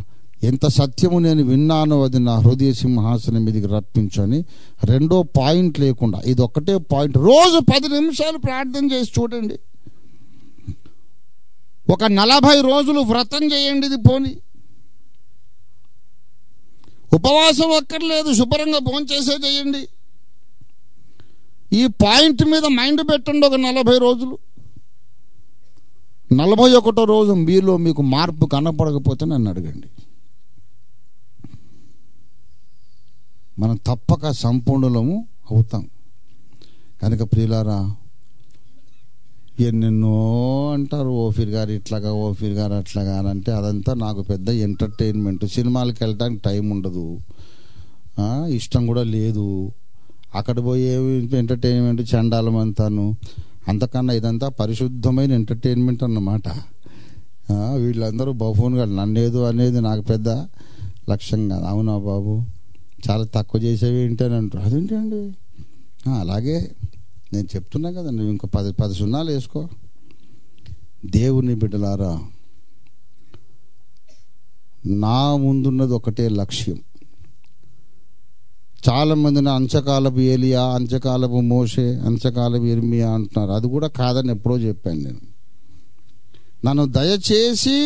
ఎంత సత్యము నేను విన్నానో అది నా హృదయ సింహాసనం మీదకి రప్పించని. 2వ పాయింట్ లేకుండా ఇది ఒక్కటే పాయింట్. రోజు 10 నిమిషాలు ప్రార్థన చేసి చూడండి. ఒక 40 రోజులు వ్రతం చేయండి. ఇది పోని ఉపవాసం అక్కర్లేదు, శుభ్రంగా భోంచేసే చేయండి. ఈ పాయింట్ మీద మైండ్ పెట్టండి. ఒక 40 రోజులు. 41వ రోజు మీలో మీకు మార్పు కనపడకపోతే నన్ను అడగండి. మనం తప్పక సంపూర్ణులము అవుతాం. కనుక ప్రియులారా, ఎన్నెన్నో అంటారు, ఓఫీర్ గారు ఇట్లాగా, ఓఫీర్ గారు అట్లాగా అని. అంటే అదంతా నాకు పెద్ద ఎంటర్టైన్మెంట్. సినిమాలకు వెళ్ళడానికి టైం ఉండదు, ఇష్టం కూడా లేదు. అక్కడ పోయే ఎంటర్టైన్మెంట్ చండాలం అంతాను. అంతకన్నా ఇదంతా పరిశుద్ధమైన ఎంటర్టైన్మెంట్ అన్నమాట. వీళ్ళందరూ బఫూన్గా నన్నేదో అనేది నాకు పెద్ద లక్ష్యం కాదు. అవునా బాబు, చాలా తక్కువ చేసేవి ఏంటని అంటారు. అదేంటండి, అలాగే నేను చెప్తున్నా కదా, నువ్వు ఇంకో 10 సున్నాలు వేసుకో. దేవుని బిడ్డలారా, నా ముందున్నది ఒకటే లక్ష్యం. చాలామందిని అంచకాలపు ఏలియా, అంచకాలపు మోషే, అంచకాలపు ఇర్మియా అంటున్నారు. అది కూడా కాదని ఎప్పుడో చెప్పాను నేను. నన్ను దయచేసి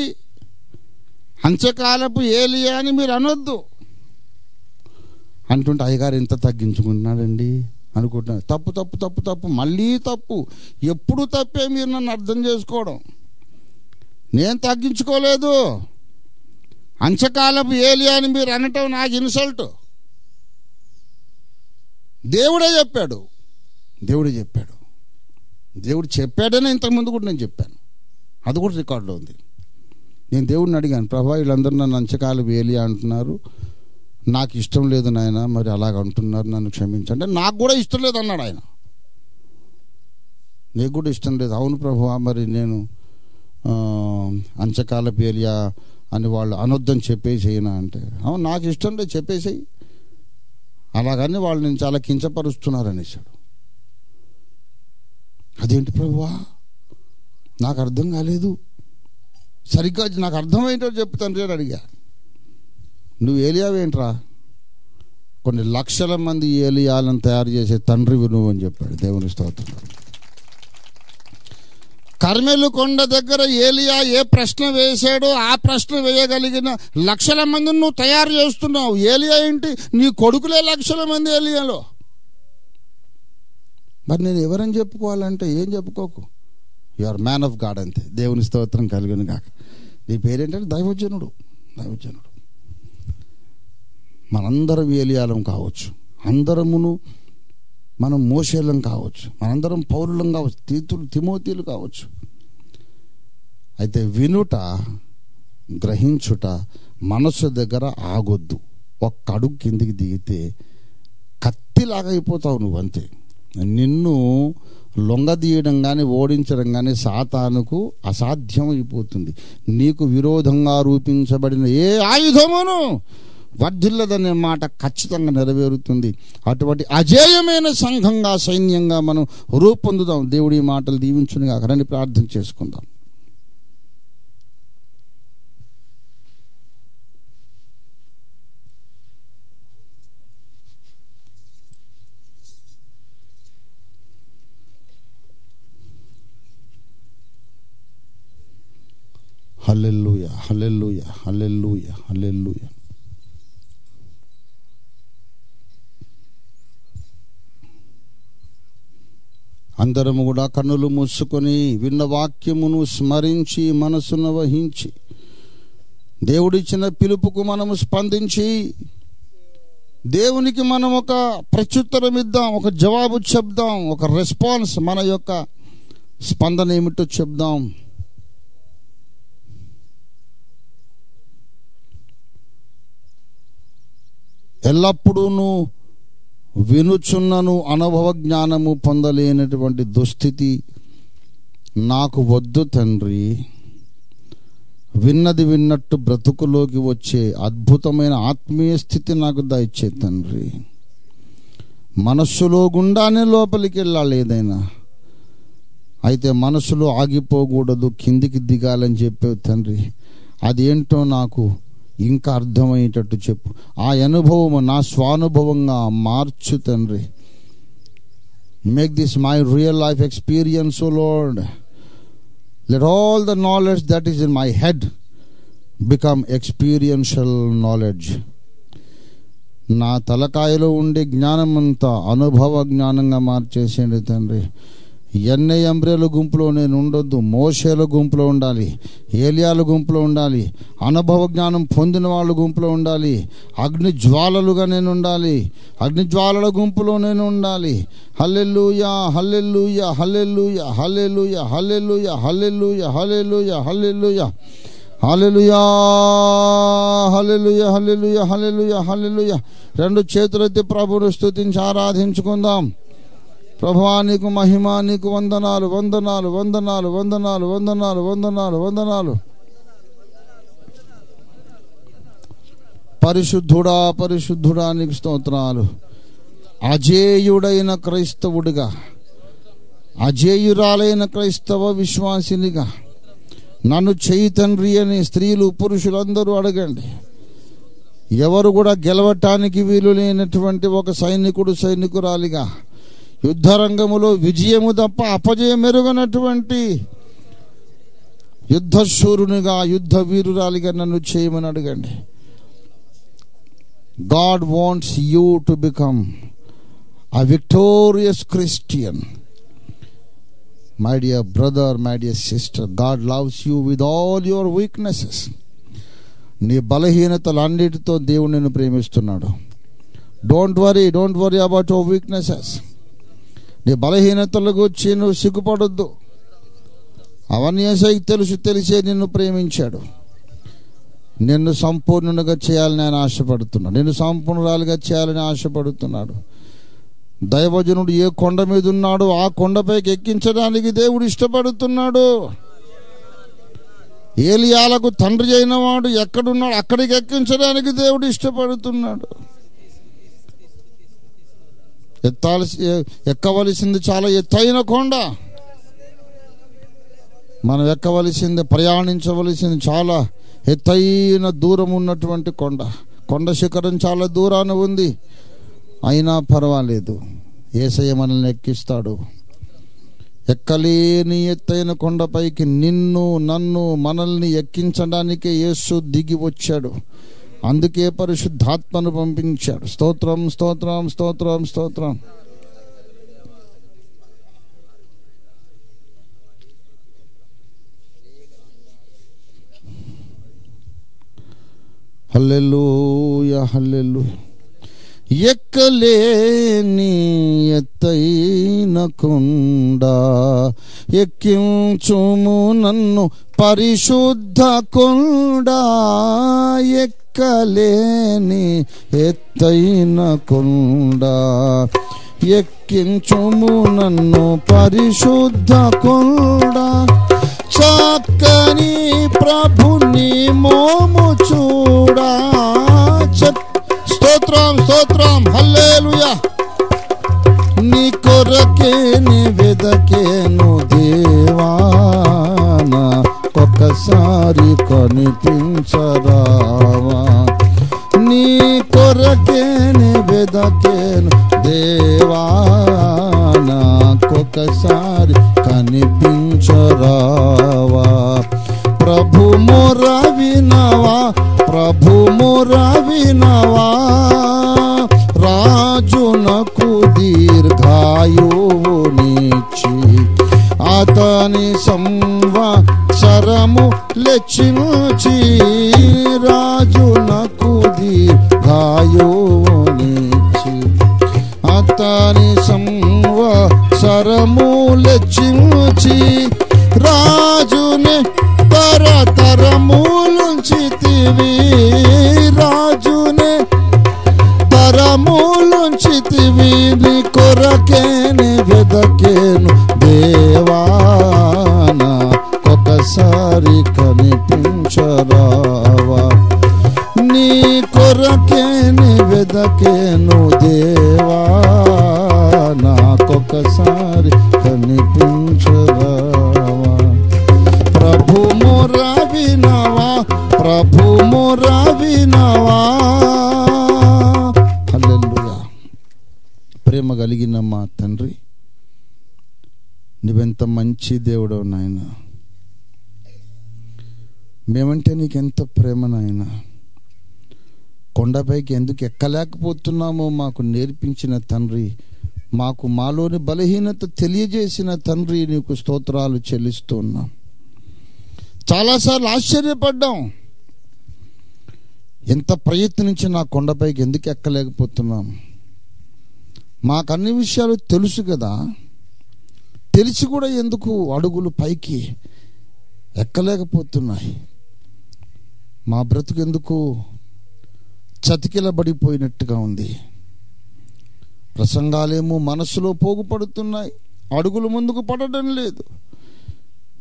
అంచకాలపు ఏలియా అని మీరు అనొద్దు అంటుంటే, అయ్యగారు ఎంత తగ్గించుకుంటున్నాడండి అనుకుంటున్నాను. తప్పు తప్పు తప్పు తప్పు, మళ్ళీ తప్పు. ఎప్పుడు తప్పే మీరు నన్ను అర్థం చేసుకోవడం. నేను తగ్గించుకోలేదు. అంచకాలపు ఏలియా అని మీరు అనటం నాకు ఇన్సల్ట్. దేవుడే చెప్పాడు. దేవుడు చెప్పాడని ఇంతకుముందు కూడా నేను చెప్పాను. అది కూడా రికార్డులో ఉంది. నేను దేవుడిని అడిగాను, ప్రభా వీళ్ళందరూ నన్ను అంచకాలపు ఏలియా అంటున్నారు, నాకు ఇష్టం లేదు నాయన, మరి అలాగ అంటున్నారు, నన్ను క్షమించండి. నాకు కూడా ఇష్టం లేదు అన్నాడు ఆయన. నీకు కూడా ఇష్టం లేదు? అవును ప్రభువా, మరి నేను అంచకాలపు ఏలియా అని వాళ్ళు అనొద్దని చెప్పేసేయనా అంటే, అవును నాకు ఇష్టం లేదు, చెప్పేసేయి. అలాగని వాళ్ళు నేను చాలా కించపరుస్తున్నారు అనేసాడు. అదేంటి ప్రభువా, నాకు అర్థం కాలేదు. సరిగ్గా నాకు అర్థమేంటో చెప్తాను అని అడిగా. నువ్వు ఏలియావేంట్రా, కొన్ని లక్షల మంది ఏలియాలను తయారు చేసే తండ్రివి నువ్వు అని చెప్పాడు. దేవుని స్తోత్రం. కర్మెలు కొండ దగ్గర ఏలియా ఏ ప్రశ్న వేశాడో ఆ ప్రశ్న వేయగలిగిన లక్షల మందిని నువ్వు తయారు చేస్తున్నావు. ఏలియా ఏంటి, నీ కొడుకులే లక్షల మంది ఏలియాలో. మరి నేను ఎవరని చెప్పుకోవాలంటే ఏం చెప్పుకోకు, you are man of God అంతే. దేవుని స్తోత్రం కలుగును గాక. నీ పేరేంటంటే దైవజనుడు. మనందరం ఏలియాలం కావచ్చు, అందరమును మనం మోషేలం కావచ్చు, మనందరం పౌరులం కావచ్చు, తిమోతీలు కావచ్చు. అయితే వినుట, గ్రహించుట మనస్సు దగ్గర ఆగొద్దు. ఒక్క అడుగు కిందికి దిగితే కత్తిలాగా అయిపోతావు నువ్వు అంతే. నిన్ను లొంగదీయడం కానీ ఓడించడం కానీ సాతానుకు అసాధ్యం అయిపోతుంది. నీకు విరోధంగా రూపించబడిన ఏ ఆయుధమును వర్ధిల్లదనే మాట ఖచ్చితంగా నెరవేరుతుంది. అటువంటి అజేయమైన సంఘంగా, సైన్యంగా మనం రూపొందుదాం. దేవుడి మాటలు దీవించునుగా. అక్కడని ప్రార్థన చేసుకుందాం. హల్లెలూయా, హల్లెలూయా, హల్లెలూయా, హల్లెలూయా. అందరము కూడా కన్నులు మూసుకొని విన్న వాక్యమును స్మరించి మనసును వహించి దేవుడిచ్చిన పిలుపుకు మనము స్పందించి దేవునికి మనం ఒక ప్రత్యుత్తరం ఇద్దాం, ఒక జవాబు చెప్దాం, ఒక రెస్పాన్స్, మన యొక్క స్పందన ఏమిటో చెప్దాం. ఎల్లప్పుడూ వినుచున్నను అనుభవ జ్ఞానము పొందలేనటువంటి దుస్థితి నాకు వద్దు తండ్రి. విన్నది విన్నట్టు బ్రతుకులోకి వచ్చే అద్భుతమైన ఆత్మీయ స్థితి నాకు దయచే తండ్రి. మనస్సులో గుండానే లోపలికి వెళ్ళాలి ఏదైనా. అయితే మనసులో ఆగిపోకూడదు, కిందికి దిగాలని చెప్పావు తండ్రి. అదేంటో నాకు ఇంకా అర్థమయ్యేటట్టు చెప్పు. ఆ అనుభవం నా స్వానుభవంగా మార్చు తండ్రి. Make this my real life experience O Lord. Let all the knowledge that is in my head become experiential knowledge. నా తలకాయలో ఉండే జ్ఞానం అంతా అనుభవ జ్ఞానంగా మార్చేసేయండి తండ్రి. ఎన్నెయంబ్రేల గుంపులో నేను ఉండొద్దు. మోషేల గుంపులో ఉండాలి, ఏలియాల గుంపులో ఉండాలి, అనుభవ జ్ఞానం పొందిన వాళ్ళ గుంపులో ఉండాలి, అగ్ని జ్వాలలుగా నేను ఉండాలి, అగ్ని జ్వాలల గుంపులో నేను ఉండాలి. హల్లెలూయా, హల్లెలూయా, హల్లెలూయా, హల్లెలూయా, హల్లెలూయా, హల్లెలూయా, హల్లెలూయా, హల్లెలూయా, హల్లెలూయా, హల్లెలూయా, హల్లెలూయా, హల్లెలూయా, హల్లెలూయా. రెండు చేతులెత్తి ప్రభువును స్తుతించి ఆరాధించుకుందాం. ప్రభువా, నీకు మహిమ, నీకు వందనాలు, వందనాలు, వందనాలు, వందనాలు, వందనాలు, వందనాలు, వందనాలు. పరిశుద్ధుడా, పరిశుద్ధుడా, నీకు స్తోత్రాలు. అజేయుడైన క్రైస్తవుడిగా, అజేయురాలైన క్రైస్తవ విశ్వాసినిగా నన్ను చేయి తండ్రి అని స్త్రీలు పురుషులందరూ అడగండి. ఎవరు కూడా గెలవటానికి వీలు లేనటువంటి ఒక సైనికుడు, సైనికురాలిగా, యుద్ధరంగములో విజయము తప్ప అపజయం ఎరుగనటువంటి యుద్ధశూరునిగా, యుద్ధ వీరురాలిగా నన్ను చేయమని అడగండి. God wants you to become a victorious Christian. My dear brother, my dear sister, God loves you with all your weaknesses. నీ బలహీనతలన్నిటితో దేవుడు నిన్ను ప్రేమిస్తున్నాడు. Don't worry about your weaknesses. నీ బలహీనతల గురించి నువ్వు సిగ్గుపడొద్దు. అవన్నీ యేసయ్యకి తెలిసే నిన్ను ప్రేమించాడు. నిన్ను సంపూర్ణునిగా చేయాలని ఆయన ఆశపడుతున్నాడు. నిన్ను సంపూర్ణురాలుగా చేయాలని ఆశపడుతున్నాడు. దైవజనుడు ఏ కొండ మీద ఉన్నాడో ఆ కొండపైకి ఎక్కించడానికి దేవుడు ఇష్టపడుతున్నాడు. ఏలియాలకు తండ్రి అయిన వాడు ఎక్కడున్నాడు అక్కడికి ఎక్కించడానికి దేవుడు ఇష్టపడుతున్నాడు. ఎక్కవలసింది చాలా ఎత్తైన కొండ. మనం ఎక్కవలసింది, ప్రయాణించవలసింది చాలా ఎత్తైన దూరం ఉన్నటువంటి కొండ. కొండ శిఖరం చాలా దూరాన ఉంది. అయినా పర్వాలేదు, యేసయ్య మనల్ని ఎక్కిస్తాడు. ఎక్కలేని ఎత్తైన కొండపైకి నిన్ను, నన్ను, మనల్ని ఎక్కించడానికే యేసు దిగి వచ్చాడు. అందుకే పరిశుద్ధాత్మను పంపించాడు. స్తోత్రం, స్తోత్రం, స్తోత్రం, స్తోత్రం. హల్లెలూయా, హల్లెలూయా. ఎక్కలేని ఎత్తైన కొండ ఎక్కించుము నన్ను పరిశుద్ధ కొండ. ఎక్కలేని ఎత్తైన కొండ ఎక్కించుము నన్ను పరిశుద్ధ కొండ. చక్కని ప్రభుని మోము చూడా. స్తోత్రం, స్తోత్రం, హల్లెలూయా. నీ కొరకే నీ వెదకేను దేవా, ఒక్కసారి కనిపించరావా. నీ కొరకే నీ వెదకేను దేవా, ఒక్కసారి కనిపించరావా. ప్రభు మొర వినవా, ప్రభు మొర వినవా. రాజునకు దీర్ఘాయువునిచ్చి అతని సంవత్సరము లెచ్చించి. రాజునకు దీర్ఘాయువునిచ్చి అతని సంవత్సరము లెచ్చించి. రాజుని తరతరములుంచితివి, రాజుని తరములుంచితివి. నీ కొరకే నీ వెదకేను దేవా, ఒకసారి కనిపించరావా. నీ కొరకే నీ వెదకేను దేవా, నాకొకసారి కనిపించరావా. ప్రభు మొర వినవా, ప్రభు మొర వినవా. హల్లెలూయా. ప్రేమ కలిగిన మా తండ్రి, నువ్వెంత మంచి దేవుడవు నాయన. మేమంటే నీకెంత ప్రేమ నాయన. కొండపైకి ఎందుకు ఎక్కలేకపోతున్నామో మాకు నేర్పించిన తండ్రి, మాకు మాలోని బలహీనత తెలియజేసిన తండ్రి నీకు స్తోత్రాలు చెల్లిస్తూ ఉన్నాం. చాలాసార్లు ఆశ్చర్యపడ్డాం, ఎంత ప్రయత్నించి నా కొండపైకి ఎందుకు ఎక్కలేకపోతున్నాం. మాకు అన్ని విషయాలు తెలుసు కదా, తెలిసి కూడా ఎందుకు అడుగులు పైకి ఎక్కలేకపోతున్నాయి. మా బ్రతుకు ఎందుకు చతికిలబడిపోయినట్టుగా ఉంది. ప్రసంగాలేమో మనసులో పోగుపడుతున్నాయి, అడుగులు ముందుకు పడడం లేదు.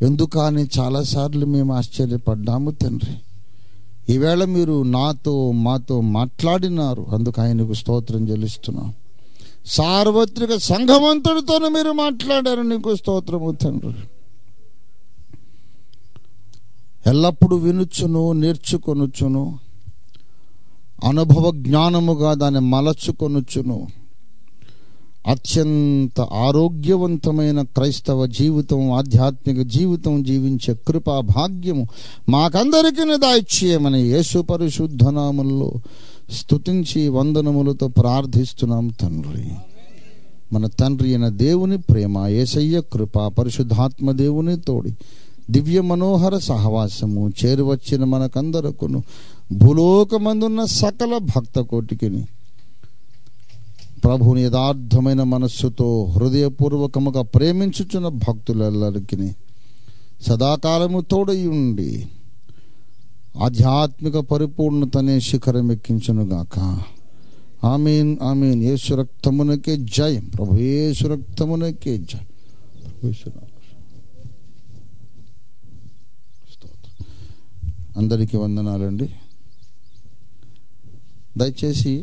ఎందుకని చాలాసార్లు మేము ఆశ్చర్యపడ్డాము తండ్రి. ఈవేళ మీరు మాతో మాట్లాడినారు, అందుకు ఆయనకు స్తోత్రం చెల్లిస్తున్నాం. సార్వత్రిక సంఘమంతటితోనూ మీరు మాట్లాడారు, నీకు స్తోత్రము తండ్రి. ఎల్లప్పుడూ వినుచును, నేర్చుకొనుచును, అనుభవ జ్ఞానముగా దాన్ని మలచుకొనుచును, అత్యంత ఆరోగ్యవంతమైన క్రైస్తవ జీవితం, ఆధ్యాత్మిక జీవితం జీవించే కృపా భాగ్యము మాకందరికీ దయచేయమని యేసు పరిశుద్ధ నామములో స్తుతించి వందనములతో ప్రార్థిస్తున్నాం తండ్రి. మన తండ్రి అయిన దేవుని ప్రేమ, యేసయ్య కృప, పరిశుద్ధాత్మ దేవుని తోడి దివ్య మనోహర సహవాసము చేరువచ్చిన మనకందరకును భూలోకమందున్న సకల భక్త కోటికిని ప్రభుని యథార్థమైన మనస్సుతో హృదయపూర్వకముగా ప్రేమించుచున్న భక్తులెల్లరికి సదాకాలము తోడై ఉండి ఆధ్యాత్మిక పరిపూర్ణతనే శిఖరం ఎక్కించునుగాక. ఆమీన్ ఆమీన్. యేసు రక్తమునకే జయం. ప్రభు యేసు రక్తమునకే జయం. అందరికీ వందనాలండి. దయచేసి